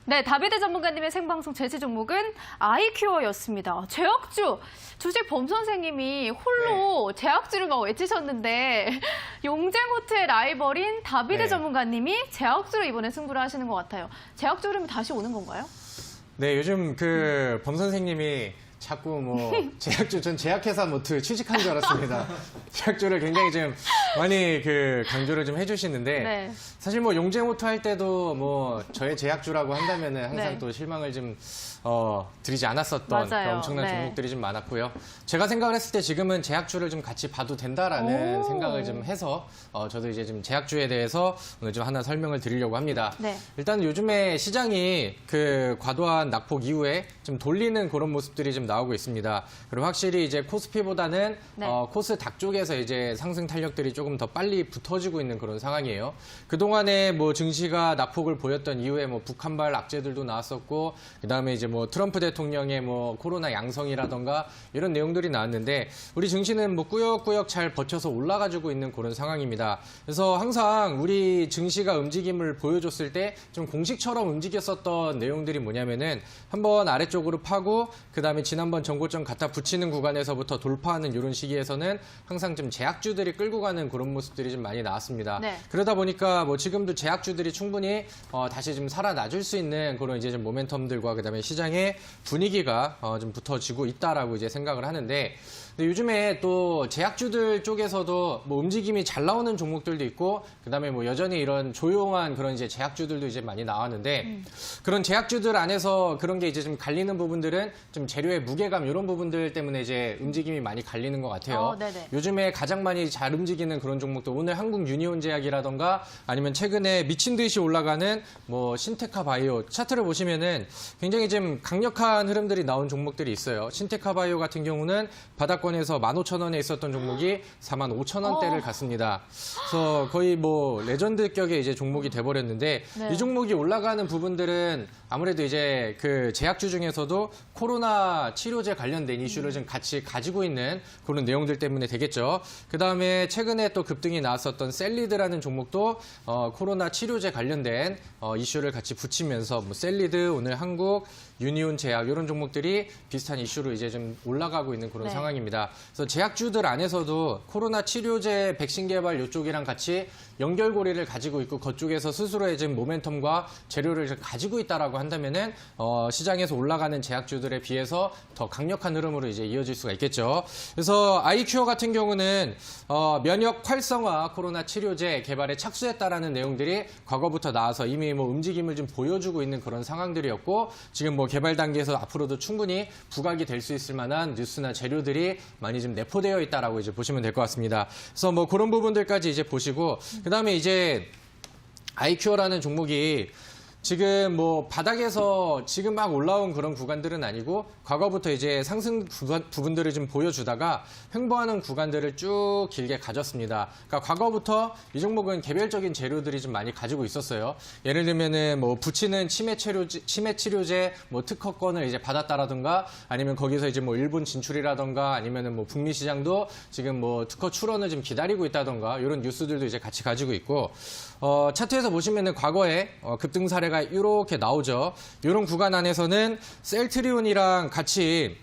네, 다비드 전문가님의 생방송 제시 종목은 아이큐어였습니다. 제약주, 주식 범 선생님이 홀로 제약주를 막 외치셨는데 용쟁호트의 라이벌인 다비드 전문가님이 제약주로 이번에 승부를 하시는 것 같아요. 제약주 흐름이 다시 오는 건가요? 네, 요즘 범 선생님이 자꾸 뭐 제약주, 전 제약회사 뭐 취직한 줄 알았습니다. 제약주를 굉장히 좀 많이 강조를 좀 해주시는데 네. 사실 뭐 용재모토 할 때도 뭐 저의 제약주라고 한다면은 항상 네. 또 실망을 좀 드리지 않았었던 맞아요. 그런 엄청난 네. 종목들이 좀 많았고요. 제가 생각을 했을 때 지금은 제약주를 좀 같이 봐도 된다라는 오. 생각을 좀 해서 저도 이제 좀 제약주에 대해서 오늘 좀 하나 설명을 드리려고 합니다. 네. 일단 요즘에 시장이 과도한 낙폭 이후에 좀 돌리는 그런 모습들이 좀 나오고 있습니다. 그리고 확실히 이제 코스피보다는 네. 코스닥 쪽에서 이제 상승 탄력들이 조금 더 빨리 붙어지고 있는 그런 상황이에요. 그동안에 뭐 증시가 낙폭을 보였던 이후에 뭐 북한발 악재들도 나왔었고, 그다음에 이제 뭐 트럼프 대통령의 뭐 코로나 양성이라던가 이런 내용들이 나왔는데 우리 증시는 뭐 꾸역꾸역 잘 버텨서 올라가지고 있는 그런 상황입니다. 그래서 항상 우리 증시가 움직임을 보여줬을 때 좀 공식처럼 움직였었던 내용들이 뭐냐면은 한번 아래쪽으로 파고 그다음에 지난번 전고점 갖다 붙이는 구간에서부터 돌파하는 이런 시기에서는 항상 좀 제약주들이 끌고 가는 그런 모습들이 좀 많이 나왔습니다. 네. 그러다 보니까 뭐 지금도 제약주들이 충분히 다시 좀 살아나줄 수 있는 그런 이제 좀 모멘텀들과 그다음에 시장의 분위기가 좀 붙어지고 있다라고 이제 생각을 하는데, 근데 요즘에 또 제약주들 쪽에서도 뭐 움직임이 잘 나오는 종목들도 있고, 그다음에 뭐 여전히 이런 조용한 그런 이제 제약주들도 이제 많이 나왔는데, 그런 제약주들 안에서 그런 게 이제 좀 갈리는 부분들은 좀 재료의 무게감 이런 부분들 때문에 이제 움직임이 많이 갈리는 것 같아요. 네네. 요즘에 가장 많이 잘 움직이는 그런 종목도 오늘 한국 유니온 제약이라던가 아니면 최근에 미친 듯이 올라가는 뭐 신테카 바이오 차트를 보시면은 굉장히 좀 강력한 흐름들이 나온 종목들이 있어요. 신테카 바이오 같은 경우는 바닥권에서 15,000원에 있었던 종목이 45,000원대를 갔습니다. 그래서 거의 뭐 레전드격의 이제 종목이 돼버렸는데, 네. 이 종목이 올라가는 부분들은 아무래도 이제 제약주 중에서도 코로나 치료제 관련된 이슈를 좀 같이 가지고 있는 그런 내용들 때문에 되겠죠. 그 다음에 최근에 또 급등이 나왔었던 셀리드라는 종목도 코로나 치료제 관련된 이슈를 같이 붙이면서 뭐 셀리드, 오늘 한국, 유니온 제약 이런 종목들이 비슷한 이슈로 이제 좀 올라가고 있는 그런 네. 상황입니다. 그래서 제약주들 안에서도 코로나 치료제 백신 개발 이쪽이랑 같이 연결고리를 가지고 있고 그쪽에서 스스로의 지금 모멘텀과 재료를 가지고 있다라고 한다면은 시장에서 올라가는 제약주들에 비해서 더 강력한 흐름으로 이제 이어질 수가 있겠죠. 그래서 아이큐어 같은 경우는 면역 활성화 코로나 치료제 개발에 착수했다라는 내용들이 과거부터 나와서 이미 뭐 움직임을 좀 보여주고 있는 그런 상황들이었고, 지금 뭐 개발 단계에서 앞으로도 충분히 부각이 될 수 있을 만한 뉴스나 재료들이 많이 좀 내포되어 있다라고 이제 보시면 될 것 같습니다. 그래서 뭐 그런 부분들까지 이제 보시고, 그다음에 이제 아이큐어라는 종목이 지금 뭐 바닥에서 지금 막 올라온 그런 구간들은 아니고 과거부터 이제 상승 부분들을 좀 보여주다가 횡보하는 구간들을 쭉 길게 가졌습니다. 그러니까 과거부터 이 종목은 개별적인 재료들이 좀 많이 가지고 있었어요. 예를 들면은 뭐 붙이는 치매 치료제 뭐 특허권을 이제 받았다라든가, 아니면 거기서 이제 뭐 일본 진출이라든가, 아니면은 뭐 북미 시장도 지금 뭐 특허 출원을 좀 기다리고 있다든가 이런 뉴스들도 이제 같이 가지고 있고, 차트에서 보시면은 과거에 급등 사례가 이렇게 나오죠. 이런 구간 안에서는 셀트리온이랑 같이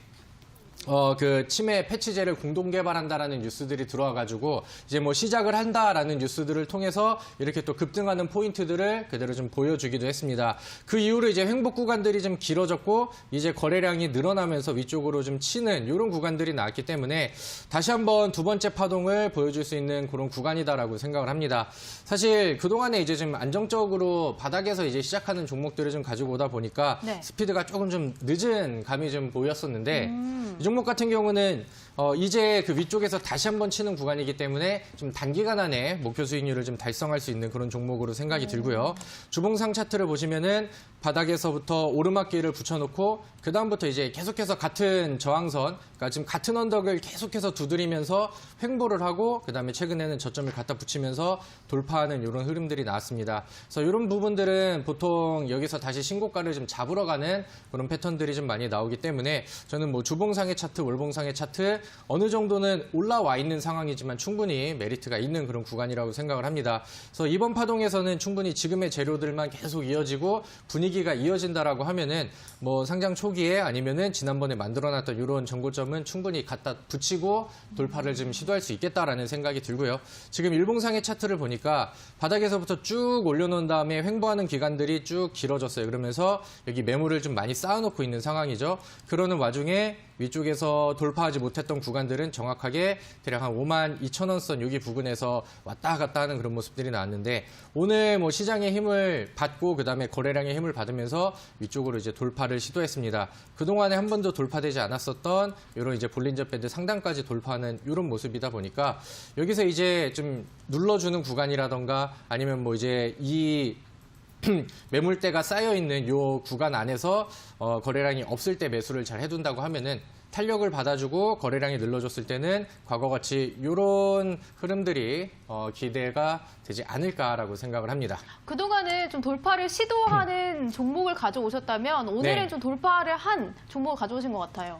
치매 패치제를 공동 개발한다라는 뉴스들이 들어와가지고 이제 뭐 시작을 한다라는 뉴스들을 통해서 이렇게 또 급등하는 포인트들을 그대로 좀 보여주기도 했습니다. 그 이후로 이제 횡복 구간들이 좀 길어졌고 이제 거래량이 늘어나면서 위쪽으로 좀 치는 이런 구간들이 나왔기 때문에 다시 한번 두 번째 파동을 보여줄 수 있는 그런 구간이다라고 생각을 합니다. 사실 그동안에 이제 좀 안정적으로 바닥에서 이제 시작하는 종목들을 좀 가지고 오다 보니까 네. 스피드가 조금 좀 늦은 감이 좀 보였었는데, 이 종목 같은 경우는 이제 그 위쪽에서 다시 한번 치는 구간이기 때문에 좀 단기간 안에 목표 수익률을 좀 달성할 수 있는 그런 종목으로 생각이 들고요. 주봉상 차트를 보시면은 바닥에서부터 오르막길을 붙여놓고 그 다음부터 이제 계속해서 같은 저항선, 그러니까 지금 같은 언덕을 계속해서 두드리면서 횡보를 하고 그 다음에 최근에는 저점을 갖다 붙이면서 돌파하는 이런 흐름들이 나왔습니다. 그래서 이런 부분들은 보통 여기서 다시 신고가를 좀 잡으러 가는 그런 패턴들이 좀 많이 나오기 때문에 저는 뭐 주봉상의 차트, 월봉상의 차트 어느 정도는 올라와 있는 상황이지만 충분히 메리트가 있는 그런 구간이라고 생각을 합니다. 그래서 이번 파동에서는 충분히 지금의 재료들만 계속 이어지고 분위기가 이어진다라고 하면은 뭐 상장 초기에 아니면은 지난번에 만들어놨던 이런 정고점은 충분히 갖다 붙이고 돌파를 좀 시도할 수 있겠다라는 생각이 들고요. 지금 일봉상의 차트를 보니까 바닥에서부터 쭉 올려놓은 다음에 횡보하는 기간들이 쭉 길어졌어요. 그러면서 여기 매물을 좀 많이 쌓아놓고 있는 상황이죠. 그러는 와중에 위쪽에서 돌파하지 못했던 구간들은 정확하게 대략 한 52,000원 선 여기 부근에서 왔다 갔다 하는 그런 모습들이 나왔는데 오늘 뭐 시장의 힘을 받고 그다음에 거래량의 힘을 받으면서 위쪽으로 이제 돌파를 시도했습니다. 그동안에 한 번도 돌파되지 않았었던 이런 이제 볼린저 밴드 상단까지 돌파하는 이런 모습이다 보니까 여기서 이제 좀 눌러주는 구간이라던가 아니면 뭐 이제 이 매물대가 쌓여있는 이 구간 안에서 거래량이 없을 때 매수를 잘 해둔다고 하면은 탄력을 받아주고 거래량이 늘러줬을 때는 과거같이 이런 흐름들이 기대가 되지 않을까라고 생각을 합니다. 그동안은 좀 돌파를 시도하는 종목을 가져오셨다면 오늘은 네. 좀 돌파를 한 종목을 가져오신 것 같아요.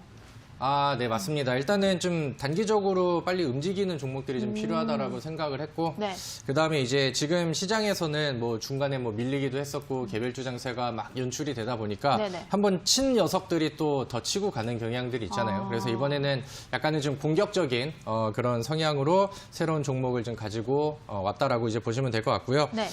아, 네, 맞습니다. 일단은 좀 단기적으로 빨리 움직이는 종목들이 좀 필요하다라고 생각을 했고, 네. 그 다음에 이제 지금 시장에서는 뭐 중간에 뭐 밀리기도 했었고, 개별주 장세가 막 연출이 되다 보니까 네네. 한번 친 녀석들이 또 더 치고 가는 경향들이 있잖아요. 그래서 이번에는 약간은 좀 공격적인 그런 성향으로 새로운 종목을 좀 가지고 왔다라고 이제 보시면 될 것 같고요. 네.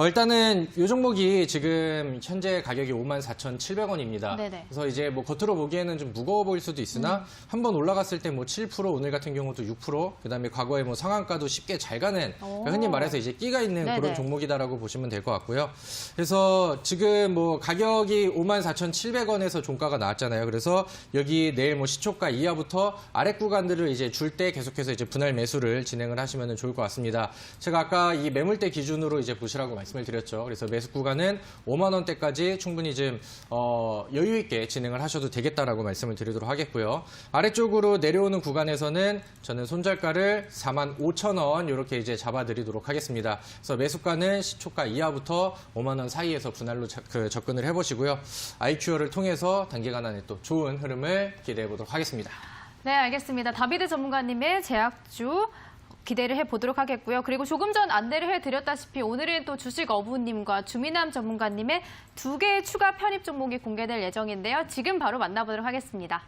일단은 이 종목이 지금 현재 가격이 54,700원입니다. 네네. 그래서 이제 뭐 겉으로 보기에는 좀 무거워 보일 수도 있으나 한번 올라갔을 때 뭐 7% 오늘 같은 경우도 6% 그다음에 과거에 뭐 상한가도 쉽게 잘 가는 그러니까 흔히 말해서 이제 끼가 있는 네네. 그런 종목이다라고 보시면 될 것 같고요. 그래서 지금 뭐 가격이 54,700원에서 종가가 나왔잖아요. 그래서 여기 내일 뭐 시초가 이하부터 아래 구간들을 이제 줄 때 계속해서 이제 분할 매수를 진행을 하시면 좋을 것 같습니다. 제가 아까 이 매물대 기준으로 이제 보시라고 말씀을 드렸죠. 그래서 매수 구간은 5만 원대까지 충분히 좀 여유 있게 진행을 하셔도 되겠다라고 말씀을 드리도록 하겠고요. 아래쪽으로 내려오는 구간에서는 저는 손절가를 45,000원 이렇게 이제 잡아드리도록 하겠습니다. 그래서 매수가는 시초가 이하부터 5만 원 사이에서 분할로 접근을 해보시고요. IQ어를 통해서 단기간 안에 또 좋은 흐름을 기대해 보도록 하겠습니다. 네, 알겠습니다. 다비드 전문가님의 제약주 기대를 해보도록 하겠고요. 그리고 조금 전 안내를 해드렸다시피 오늘은 또 주식 어부님과 주민남 전문가님의 2개의 추가 편입 종목이 공개될 예정인데요. 지금 바로 만나보도록 하겠습니다.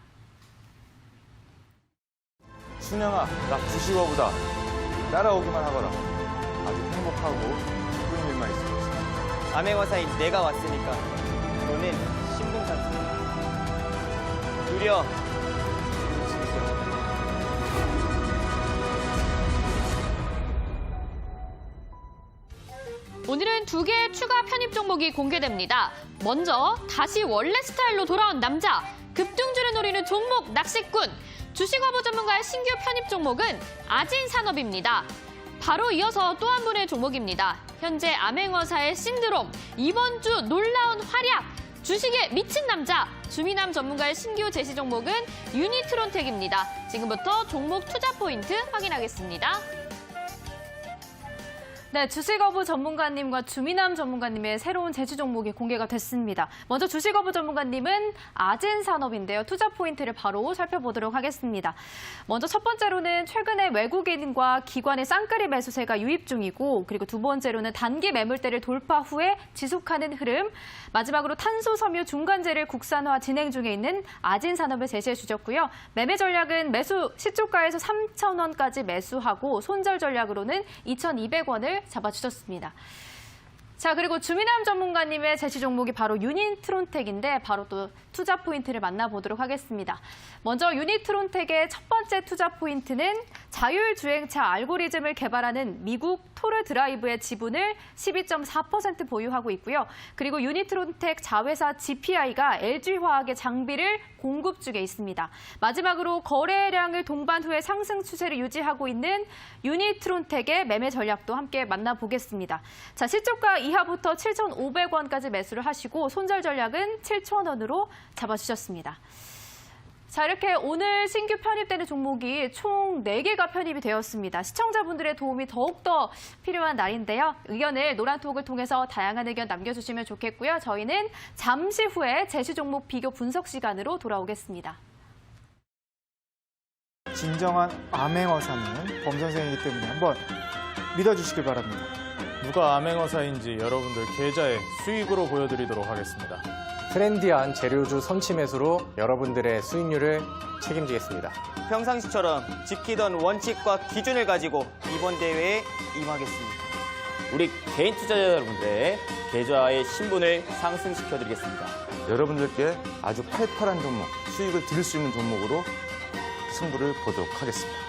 순영아, 나 90어보다 따라오기만 하거라. 아주 행복하고 기쁜 일만 있을 것이다. 암행어사인 내가 왔으니까 너는 신봉산수다. 누려. 오늘은 2개의 추가 편입 종목이 공개됩니다. 먼저 다시 원래 스타일로 돌아온 남자, 급등주를 노리는 종목 낚시꾼. 주식어부 전문가의 신규 편입 종목은 아진산업입니다. 바로 이어서 또 한 분의 종목입니다. 현재 암행어사의 신드롬, 이번 주 놀라운 활약, 주식에 미친 남자, 주민남 전문가의 신규 제시 종목은 유니트론텍입니다. 지금부터 종목 투자 포인트 확인하겠습니다. 네, 주식어부 전문가님과 주민남 전문가님의 새로운 제시 종목이 공개가 됐습니다. 먼저 주식어부 전문가님은 아진산업인데요. 투자 포인트를 바로 살펴보도록 하겠습니다. 먼저 첫 번째로는 최근에 외국인과 기관의 쌍끌이 매수세가 유입 중이고, 그리고 두 번째로는 단기 매물대를 돌파 후에 지속하는 흐름, 마지막으로 탄소 섬유 중간재를 국산화 진행 중에 있는 아진산업을 제시해 주셨고요. 매매 전략은 매수 시초가에서 3,000원까지 매수하고 손절 전략으로는 2,200원을 잡아주셨습니다. 자, 그리고 주민남 전문가님의 제시 종목이 바로 유니트론텍인데 바로 또 투자 포인트를 만나보도록 하겠습니다. 먼저 유니트론텍의 첫 번째 투자 포인트는 자율주행차 알고리즘을 개발하는 미국 토르 드라이브의 지분을 12.4% 보유하고 있고요. 그리고 유니트론텍 자회사 GPI가 LG화학의 장비를 공급 중에 있습니다. 마지막으로 거래량을 동반 후에 상승 추세를 유지하고 있는 유니트론텍의 매매 전략도 함께 만나보겠습니다. 자, 시초가 이하부터 7,500원까지 매수를 하시고 손절 전략은 7,000원으로 잡아주셨습니다. 자, 이렇게 오늘 신규 편입되는 종목이 총 4개가 편입이 되었습니다. 시청자분들의 도움이 더욱더 필요한 날인데요. 의견을 노란톡을 통해서 다양한 의견 남겨주시면 좋겠고요. 저희는 잠시 후에 제시 종목 비교 분석 시간으로 돌아오겠습니다. 진정한 암행어사는 범 선생이기 때문에 한번 믿어주시길 바랍니다. 누가 암행어사인지 여러분들 계좌의 수익으로 보여드리도록 하겠습니다. 트렌디한 재료주 선취 매수로 여러분들의 수익률을 책임지겠습니다. 평상시처럼 지키던 원칙과 기준을 가지고 이번 대회에 임하겠습니다. 우리 개인 투자자 여러분들의 계좌의 신분을 상승시켜드리겠습니다. 여러분들께 아주 팔팔한 종목, 수익을 드릴 수 있는 종목으로 승부를 보도록 하겠습니다.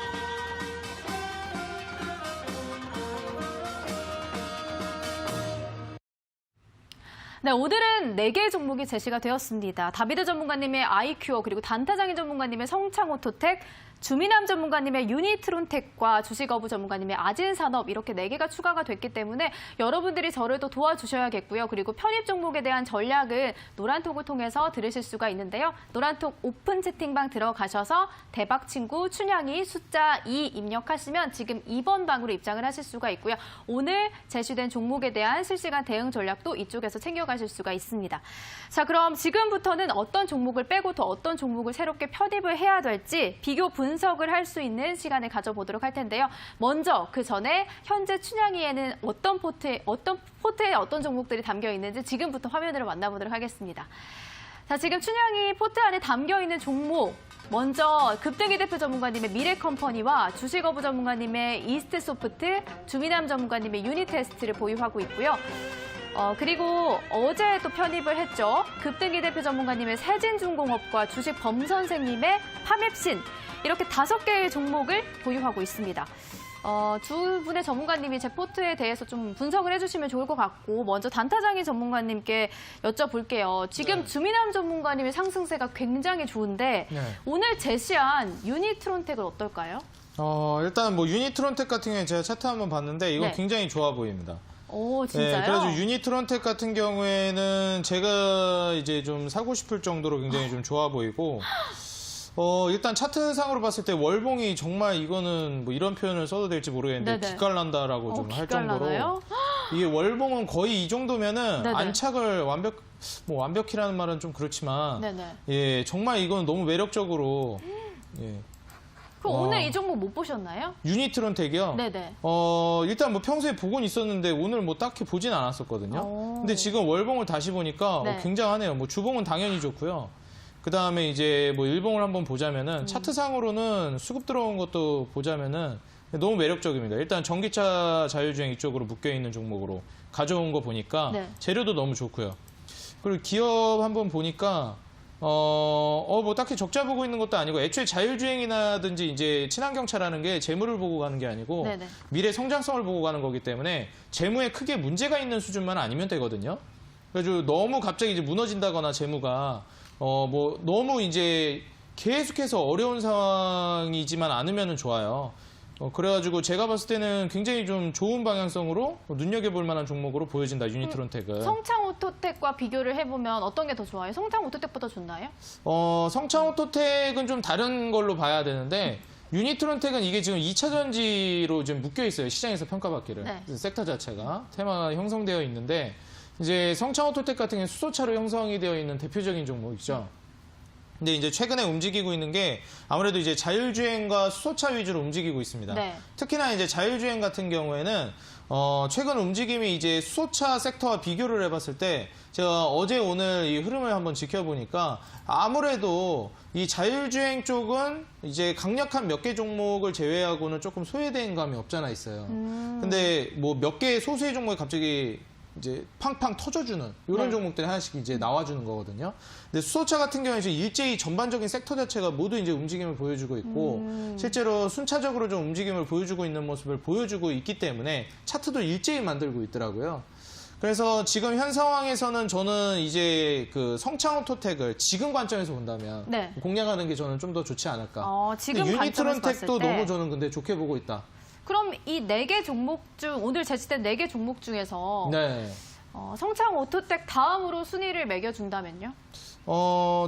네, 오늘은 4개의 종목이 제시가 되었습니다. 다비드 전문가님의 아이큐어, 그리고 단타장인 전문가님의 성창오토텍, 주미남 전문가님의 유니트론텍과 주식어부 전문가님의 아진산업, 이렇게 4개가 추가가 됐기 때문에 여러분들이 저를 또 도와주셔야겠고요. 그리고 편입 종목에 대한 전략은 노란톡을 통해서 들으실 수가 있는데요. 노란톡 오픈 채팅방 들어가셔서 대박친구 춘향이 숫자 2 입력하시면 지금 2번 방으로 입장을 하실 수가 있고요. 오늘 제시된 종목에 대한 실시간 대응 전략도 이쪽에서 챙겨가실 수가 있습니다. 자, 그럼 지금부터는 어떤 종목을 빼고 또 어떤 종목을 새롭게 편입을 해야 될지 비교 분석을 할 수 있는 시간을 가져보도록 할 텐데요. 먼저 그 전에 현재 춘향이에는 어떤 포트에 어떤 종목들이 담겨 있는지 지금부터 화면으로 만나보도록 하겠습니다. 자, 지금 춘향이 포트 안에 담겨 있는 종목, 먼저 급등이 대표 전문가님의 미래컴퍼니와 주식어부 전문가님의 이스트소프트, 주미남 전문가님의 유니테스트를 보유하고 있고요. 그리고 어제 또 편입을 했죠. 급등이 대표 전문가님의 세진중공업과 주식 범선생님의 파맵신, 이렇게 5개의 종목을 보유하고 있습니다. 두 분의 전문가님이 제 포트에 대해서 좀 분석을 해주시면 좋을 것 같고, 먼저 단타장인 전문가님께 여쭤볼게요. 지금 주미남 전문가님의 상승세가 굉장히 좋은데 오늘 제시한 유니트론텍은 어떨까요? 일단 뭐 유니트론텍 같은 경우에 제가 차트 한번 봤는데 이건 네. 굉장히 좋아 보입니다. 오, 진짜요? 네, 그래서 유니트론텍 같은 경우에는 제가 이제 좀 사고 싶을 정도로 굉장히 좀 좋아 보이고, 일단 차트상으로 봤을 때 월봉이 정말 이거는 뭐 이런 표현을 써도 될지 모르겠는데 네네. 기깔난다라고 좀 할 정도로 기깔나나요? 이게 월봉은 거의 이 정도면은 네네. 안착을 완벽히라는 말은 좀 그렇지만 네네. 예, 정말 이건 너무 매력적으로 예. 그럼 오늘 이 종목 못 보셨나요? 유니트론텍이요? 네네. 일단 뭐 평소에 보곤 있었는데 오늘 뭐 딱히 보진 않았었거든요. 근데 지금 월봉을 다시 보니까 네. 굉장하네요. 뭐 주봉은 당연히 좋고요. 그 다음에 이제 뭐 일봉을 한번 보자면은 차트상으로는 수급 들어온 것도 보자면은 너무 매력적입니다. 일단 전기차 자율주행 이쪽으로 묶여있는 종목으로 가져온 거 보니까 네. 재료도 너무 좋고요. 그리고 기업 한번 보니까 뭐 딱히 적자 보고 있는 것도 아니고, 애초에 자율주행이라든지 이제 친환경차라는 게 재무를 보고 가는 게 아니고 네네. 미래 성장성을 보고 가는 거기 때문에 재무에 크게 문제가 있는 수준만 아니면 되거든요. 그래서 너무 갑자기 이제 무너진다거나 재무가 뭐 너무 이제 계속해서 어려운 상황이지만 않으면 좋아요. 그래가지고 제가 봤을 때는 굉장히 좀 좋은 방향성으로 눈여겨볼 만한 종목으로 보여진다, 유니트론텍은. 성창오토텍과 비교를 해보면 어떤 게 더 좋아요? 성창오토텍보다 좋나요? 성창오토텍은 좀 다른 걸로 봐야 되는데, 유니트론텍은 이게 지금 2차 전지로 지금 묶여 있어요. 시장에서 평가받기를. 네. 섹터 자체가. 테마가 형성되어 있는데, 이제 성창오토텍 같은 경우는 수소차로 형성이 되어 있는 대표적인 종목이죠. 근데 이제 최근에 움직이고 있는 게 아무래도 이제 자율주행과 수소차 위주로 움직이고 있습니다. 네. 특히나 이제 자율주행 같은 경우에는 최근 움직임이 이제 수소차 섹터와 비교를 해봤을 때 제가 어제 오늘 이 흐름을 한번 지켜보니까 아무래도 이 자율주행 쪽은 이제 강력한 몇 개 종목을 제외하고는 조금 소외된 감이 없잖아 있어요. 근데 뭐 몇 개의 소수의 종목이 갑자기 이제 팡팡 터져주는 이런 네. 종목들이 하나씩 이제 나와주는 거거든요. 근데 수소차 같은 경우에 이제 일제히 전반적인 섹터 자체가 모두 이제 움직임을 보여주고 있고, 실제로 순차적으로 좀 움직임을 보여주고 있는 모습을 보여주고 있기 때문에 차트도 일제히 만들고 있더라고요. 그래서 지금 현 상황에서는 저는 이제 그 성창오토텍을 지금 관점에서 본다면 네. 공략하는 게 저는 좀 더 좋지 않을까. 지금 근데 관점에서 유니트론텍도 봤을 때. 너무 저는 근데 좋게 보고 있다. 그럼 이 4개 종목 중, 오늘 제시된 4개 종목 중에서 네. 성창오토텍 다음으로 순위를 매겨준다면요?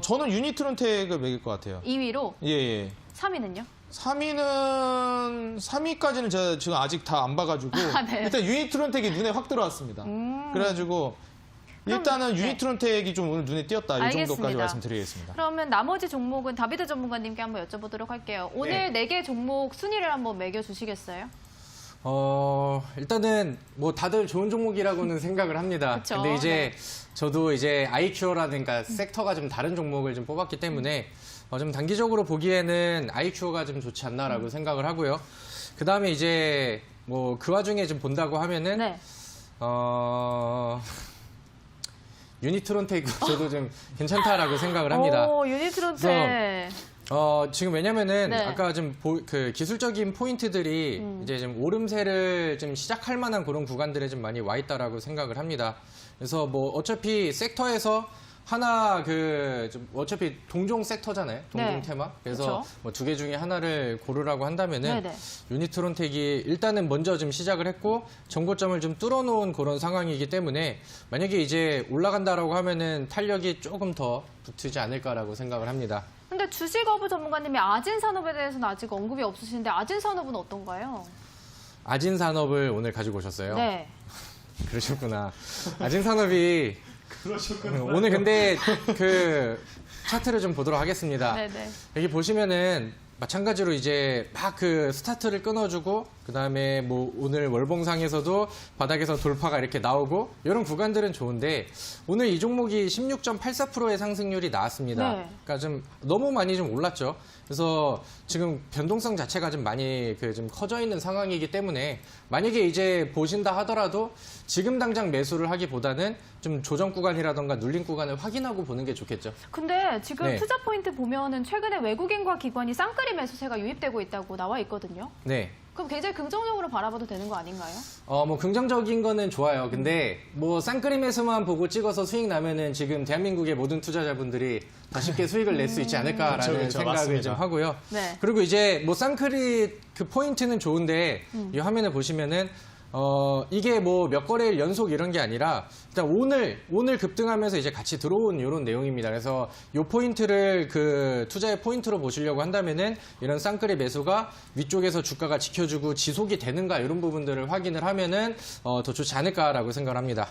저는 유니트론텍을 매길 것 같아요. 2위로? 예. 3위는요? 3위까지는 제가 지금 아직 다 안 봐가지고 네. 일단 유니트론텍이 눈에 확 들어왔습니다. 그래가지고 일단은 네. 유니트론텍이 좀 오늘 눈에 띄었다. 이 정도까지 알겠습니다. 말씀드리겠습니다. 그러면 나머지 종목은 다비드 전문가님께 한번 여쭤보도록 할게요. 오늘 네 개 종목 순위를 한번 매겨주시겠어요? 일단은 뭐 다들 좋은 종목이라고는 생각을 합니다. 그쵸? 근데 이제 네. 저도 이제 아이큐어라든가 섹터가 좀 다른 종목을 좀 뽑았기 때문에 좀 단기적으로 보기에는 아이큐어가 좀 좋지 않나라고 생각을 하고요. 그 다음에 이제 뭐 그 와중에 좀 본다고 하면은 네. 유니트론텍 저도 좀 괜찮다라고 생각을 합니다. 오, 유니트론텍. 지금 왜냐면은 네. 아까 좀 그 기술적인 포인트들이 이제 좀 오름세를 좀 시작할 만한 그런 구간들에 좀 많이 와 있다라고 생각을 합니다. 그래서 뭐 어차피 섹터에서 하나 좀 어차피 동종 섹터잖아요. 동종 네. 테마. 그래서 그쵸. 뭐 두 개 중에 하나를 고르라고 한다면은 네네. 유니트론텍이 일단은 먼저 좀 시작을 했고 정고점을 좀 뚫어놓은 그런 상황이기 때문에 만약에 이제 올라간다라고 하면은 탄력이 조금 더 붙지 않을까라고 생각을 합니다. 근데 주식어부 전문가님이 아진산업에 대해서는 아직 언급이 없으신데 아진산업은 어떤가요? 아진산업을 오늘 가지고 오셨어요. 네. 그러셨구나. 아진산업이 오늘 근데 그 차트를 좀 보도록 하겠습니다. 네네. 여기 보시면은 마찬가지로 이제 막 그 스타트를 끊어주고 그 다음에 뭐 오늘 월봉상에서도 바닥에서 돌파가 이렇게 나오고 이런 구간들은 좋은데 오늘 이 종목이 16.84%의 상승률이 나왔습니다. 네. 그러니까 좀 너무 많이 좀 올랐죠. 그래서 지금 변동성 자체가 좀 많이 좀 커져 있는 상황이기 때문에 만약에 이제 보신다 하더라도 지금 당장 매수를 하기보다는 좀 조정 구간이라던가 눌림 구간을 확인하고 보는 게 좋겠죠. 근데 지금 네. 투자 포인트 보면은 최근에 외국인과 기관이 쌍끌이 매수세가 유입되고 있다고 나와 있거든요. 네. 그럼 굉장히 긍정적으로 바라봐도 되는 거 아닌가요? 뭐 긍정적인 거는 좋아요. 근데 뭐 쌍끌임에서만 보고 찍어서 수익 나면은 지금 대한민국의 모든 투자자분들이 더 쉽게 수익을 낼 수 있지 않을까라는 그쵸, 생각을 맞습니다. 좀 하고요. 네. 그리고 이제 뭐 쌍끌이 그 포인트는 좋은데 이 화면을 보시면은 이게 뭐 몇 거래일 연속 이런 게 아니라 일단 오늘 급등하면서 이제 같이 들어온 이런 내용입니다. 그래서 이 포인트를 그 투자의 포인트로 보시려고 한다면은 이런 쌍끌이 매수가 위쪽에서 주가가 지켜주고 지속이 되는가 이런 부분들을 확인을 하면은 더 좋지 않을까라고 생각을 합니다.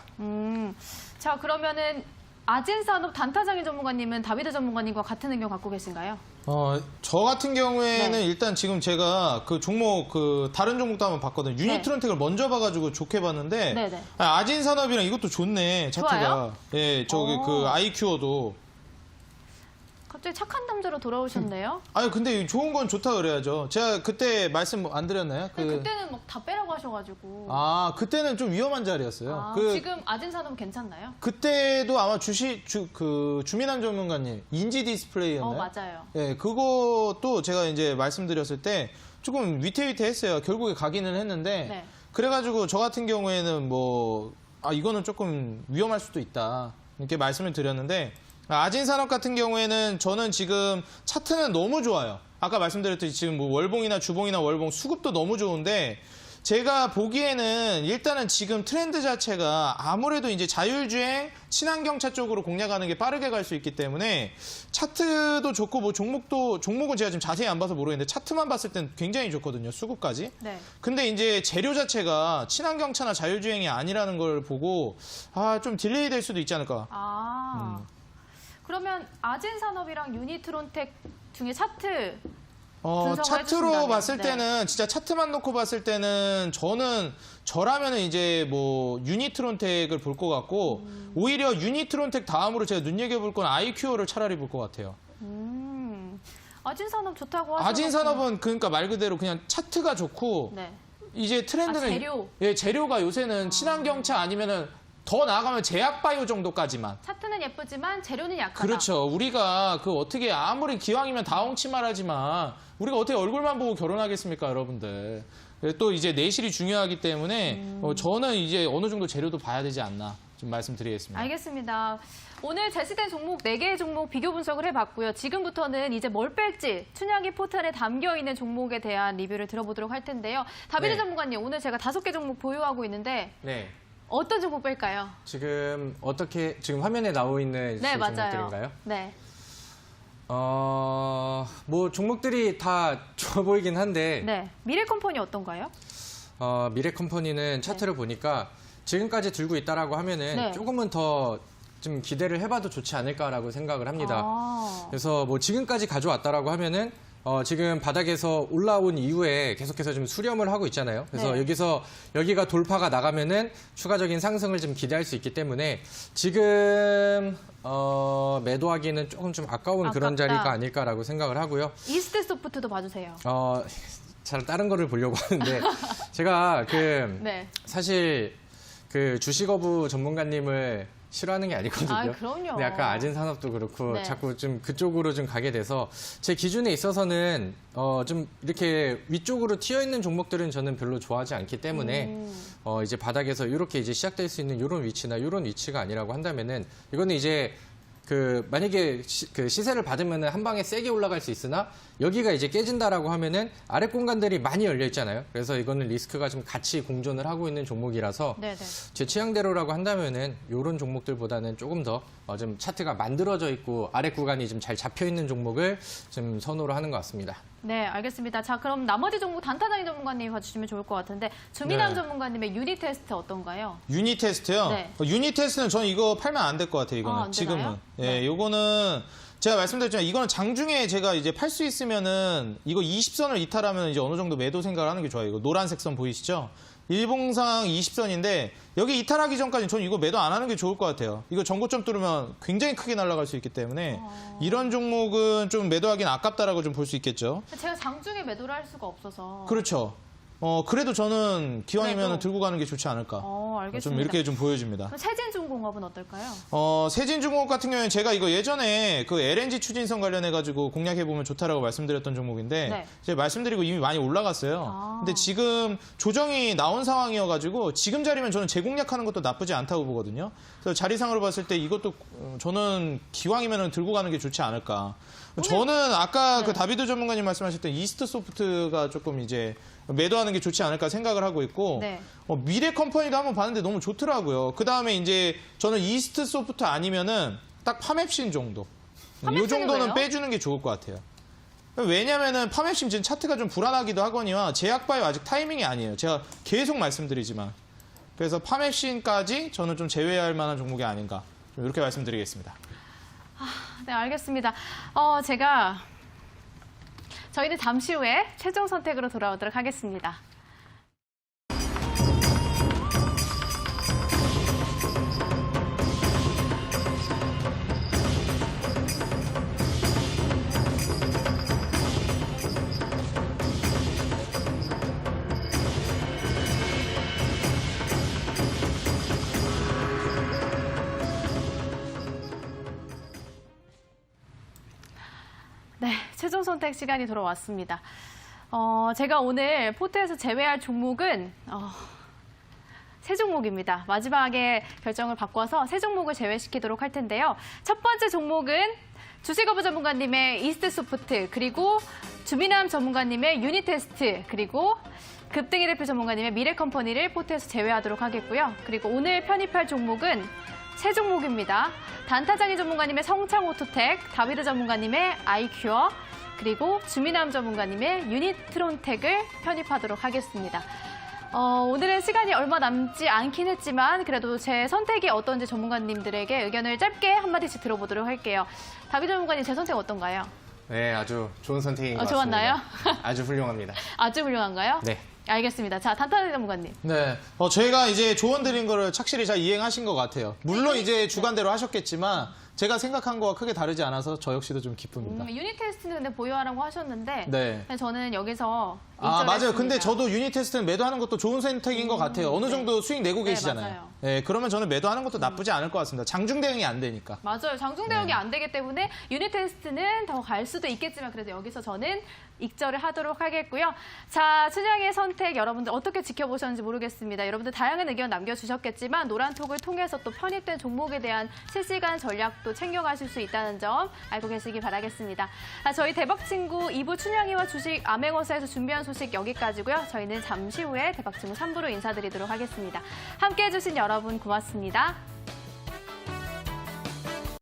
자, 그러면은 아진산업 단타장인 전문가님은 다비드 전문가님과 같은 의견 갖고 계신가요? 저 같은 경우에는 네. 일단 지금 제가 그 종목 다른 종목도 한번 봤거든요. 유니트론텍을 먼저 봐가지고 좋게 봤는데 네네. 아진산업이랑 이것도 좋네 차트가. 좋아요? 예, 저기 그 아이큐어도. 갑자기 착한 남자로 돌아오셨네요. 아니 근데 좋은 건 좋다 그래야죠. 제가 그때 말씀 안 드렸나요? 그때는 막 다 빼라고 하셔가지고. 그때는 좀 위험한 자리였어요. 지금 아진산업 괜찮나요? 그때도 아마 주민환 전문가님 인지 디스플레이였나요? 맞아요. 예, 그것도 제가 이제 말씀드렸을 때 조금 위태위태했어요. 결국에 가기는 했는데 네. 그래가지고 저 같은 경우에는 이거는 조금 위험할 수도 있다 이렇게 말씀을 드렸는데 아진산업 같은 경우에는 저는 지금 차트는 너무 좋아요. 아까 말씀드렸듯이 지금 뭐 월봉이나 주봉이나 월봉 수급도 너무 좋은데 제가 보기에는 일단은 지금 트렌드 자체가 아무래도 이제 자율주행, 친환경차 쪽으로 공략하는 게 빠르게 갈 수 있기 때문에 차트도 좋고 뭐 종목은 제가 지금 자세히 안 봐서 모르겠는데 차트만 봤을 땐 굉장히 좋거든요. 수급까지. 네. 근데 이제 재료 자체가 친환경차나 자율주행이 아니라는 걸 보고 좀 딜레이 될 수도 있지 않을까. 그러면 아진산업이랑 유니트론텍 중에 차트 분석을 차트로 해주신다면, 봤을 네. 때는 진짜 차트만 놓고 봤을 때는 저라면은 이제 뭐 유니트론텍을 볼 것 같고 오히려 유니트론텍 다음으로 제가 눈여겨볼 건 아이큐어를 차라리 볼 것 같아요. 아진산업 좋다고 하셔서 아진산업은 그러니까 말 그대로 그냥 차트가 좋고 네. 이제 트렌드는 재료. 재료가 요새는 친환경차 아니면은 더 나아가면 제약바이오 정도까지만. 차트는 예쁘지만 재료는 약하다. 그렇죠. 우리가 어떻게 아무리 기왕이면 다홍치마라지만 우리가 어떻게 얼굴만 보고 결혼하겠습니까, 여러분들. 또 이제 내실이 중요하기 때문에 저는 이제 어느 정도 재료도 봐야 되지 않나 좀 말씀드리겠습니다. 알겠습니다. 오늘 제시된 종목 4개의 종목 비교 분석을 해봤고요. 지금부터는 이제 뭘 뺄지 춘향이 포털에 담겨있는 종목에 대한 리뷰를 들어보도록 할 텐데요. 다비드 네. 전문가님, 오늘 제가 5개 종목 보유하고 있는데 네. 어떤 종목 뺄까요? 지금 지금 화면에 나오고 있는 네, 맞아요. 종목들인가요? 네. 뭐 종목들이 다 좋아 보이긴 한데 네. 미래컴퍼니 어떤가요? 미래컴퍼니는 차트를 보니까 지금까지 들고 있다라고 하면은 네. 조금은 더 좀 기대를 해봐도 좋지 않을까라고 생각을 합니다. 아. 그래서 뭐 지금까지 가져왔다라고 하면은 지금 바닥에서 올라온 이후에 계속해서 좀 수렴을 하고 있잖아요. 그래서 네. 여기가 돌파가 나가면은 추가적인 상승을 좀 기대할 수 있기 때문에 지금 매도하기는 조금 좀 아까운 그런 아깝다. 자리가 아닐까라고 생각을 하고요. 이스트 소프트도 봐주세요. 잘 다른 거를 보려고 하는데 제가 네. 사실 그 주식어부 전문가님을 싫어하는 게 아니거든요. 아, 그럼요. 근데 아까 아진산업도 그렇고 네. 자꾸 좀 그쪽으로 좀 가게 돼서 제 기준에 있어서는 좀 이렇게 위쪽으로 튀어 있는 종목들은 저는 별로 좋아하지 않기 때문에 이제 바닥에서 이렇게 이제 시작될 수 있는 이런 위치나 이런 위치가 아니라고 한다면은 이거는 이제 만약에 시세를 받으면은 한 방에 세게 올라갈 수 있으나 여기가 이제 깨진다라고 하면은 아래 공간들이 많이 열려 있잖아요. 그래서 이거는 리스크가 좀 같이 공존을 하고 있는 종목이라서 네네. 제 취향대로라고 한다면은 이런 종목들보다는 조금 더 좀 차트가 만들어져 있고 아래 구간이 좀 잘 잡혀 있는 종목을 좀 선호를 하는 것 같습니다. 네, 알겠습니다. 자, 그럼 나머지 종목 단타장인 전문가님이 봐주시면 좋을 것 같은데 주민남 네. 전문가님의 유닛 테스트 어떤가요? 유닛 테스트요? 네. 유닛 테스트는 저는 이거 팔면 안 될 것 같아요, 이거는. 안 지금은. 되나요? 예, 요거는 제가 말씀드렸지만 이거는 장중에 제가 이제 팔 수 있으면은 이거 20선을 이탈하면 이제 어느 정도 매도 생각을 하는 게 좋아요. 이거 노란색 선 보이시죠? 일봉상 20선인데 여기 이탈하기 전까지 저는 이거 매도 안 하는 게 좋을 것 같아요. 이거 전고점 뚫으면 굉장히 크게 날아갈 수 있기 때문에 이런 종목은 좀 매도하기는 아깝다라고 좀 볼 수 있겠죠. 제가 장중에 매도를 할 수가 없어서. 그렇죠. 그래도 저는 기왕이면 그래도. 들고 가는 게 좋지 않을까. 알겠습니다. 좀 이렇게 좀 보여집니다. 그럼 세진중공업은 어떨까요? 세진중공업 같은 경우에는 제가 이거 예전에 그 LNG 추진선 관련해가지고 공략해보면 좋다라고 말씀드렸던 종목인데, 네. 제가 말씀드리고 이미 많이 올라갔어요. 아. 근데 지금 조정이 나온 상황이어가지고 지금 자리면 저는 재공략하는 것도 나쁘지 않다고 보거든요. 그래서 자리상으로 봤을 때 이것도 저는 기왕이면 들고 가는 게 좋지 않을까. 저는 아까 네. 그 다비드 전문가님 말씀하셨던 이스트 소프트가 조금 이제 매도하는 게 좋지 않을까 생각을 하고 있고, 네. 미래 컴퍼니도 한번 봤는데 너무 좋더라고요. 그 다음에 이제 저는 이스트 소프트 아니면은 딱 파맵신 정도. 이 파맵신은 정도는 왜요? 빼주는 게 좋을 것 같아요. 왜냐면은 파맵신 지금 차트가 좀 불안하기도 하거니와 제약바이오 아직 타이밍이 아니에요. 제가 계속 말씀드리지만. 그래서 파맵신까지 저는 좀 제외할 만한 종목이 아닌가. 좀 이렇게 말씀드리겠습니다. 네, 알겠습니다. 저희는 잠시 후에 최종 선택으로 돌아오도록 하겠습니다. 네, 최종 선택 시간이 돌아왔습니다. 제가 오늘 포트에서 제외할 종목은 세 종목입니다. 마지막에 결정을 바꿔서 세 종목을 제외시키도록 할 텐데요. 첫 번째 종목은 주식어부 전문가님의 이스트 소프트, 그리고 주민남 전문가님의 유닛 테스트, 그리고 급등이 대표 전문가님의 미래 컴퍼니를 포트에서 제외하도록 하겠고요. 그리고 오늘 편입할 종목은 세 종목입니다. 단타장이 전문가님의 성창오토텍, 다비드 전문가님의 아이큐어, 그리고 주민남 전문가님의 유니트론텍을 편입하도록 하겠습니다. 오늘은 시간이 얼마 남지 않긴 했지만 그래도 제 선택이 어떤지 전문가님들에게 의견을 짧게 한마디씩 들어보도록 할게요. 다비드 전문가님, 제 선택 어떤가요? 네, 아주 좋은 선택인 것 같습니다. 좋았나요? 아주 훌륭합니다. 아주 훌륭한가요? 네. 알겠습니다. 자, 단타장 전문가님. 네. 저희가 이제 조언 드린 거를 착실히 잘 이행하신 것 같아요. 물론 이제 주관대로 하셨겠지만 제가 생각한 거와 크게 다르지 않아서 저 역시도 좀 기쁩니다. 유닛 테스트는 근데 보유하라고 하셨는데 네. 저는 여기서 맞아요. 입절했습니다. 근데 저도 유닛 테스트는 매도하는 것도 좋은 선택인 것 같아요. 어느 정도 수익 내고 네, 계시잖아요. 맞아요. 네, 그러면 저는 매도하는 것도 나쁘지 않을 것 같습니다. 장중 대응이 안 되니까. 맞아요. 장중 대응이 안 되기 때문에 유닛 테스트는 더 갈 수도 있겠지만 그래도 여기서 저는 익절을 하도록 하겠고요. 자, 춘향의 선택 여러분들 어떻게 지켜보셨는지 모르겠습니다. 여러분들 다양한 의견 남겨주셨겠지만 노란톡을 통해서 또 편입된 종목에 대한 실시간 전략도 챙겨가실 수 있다는 점 알고 계시기 바라겠습니다. 저희 대박친구 2부 춘향이와 주식 암행어사에서 준비한 소식 여기까지고요. 저희는 잠시 후에 대박친구 3부로 인사드리도록 하겠습니다. 함께해 주신 여러분 고맙습니다.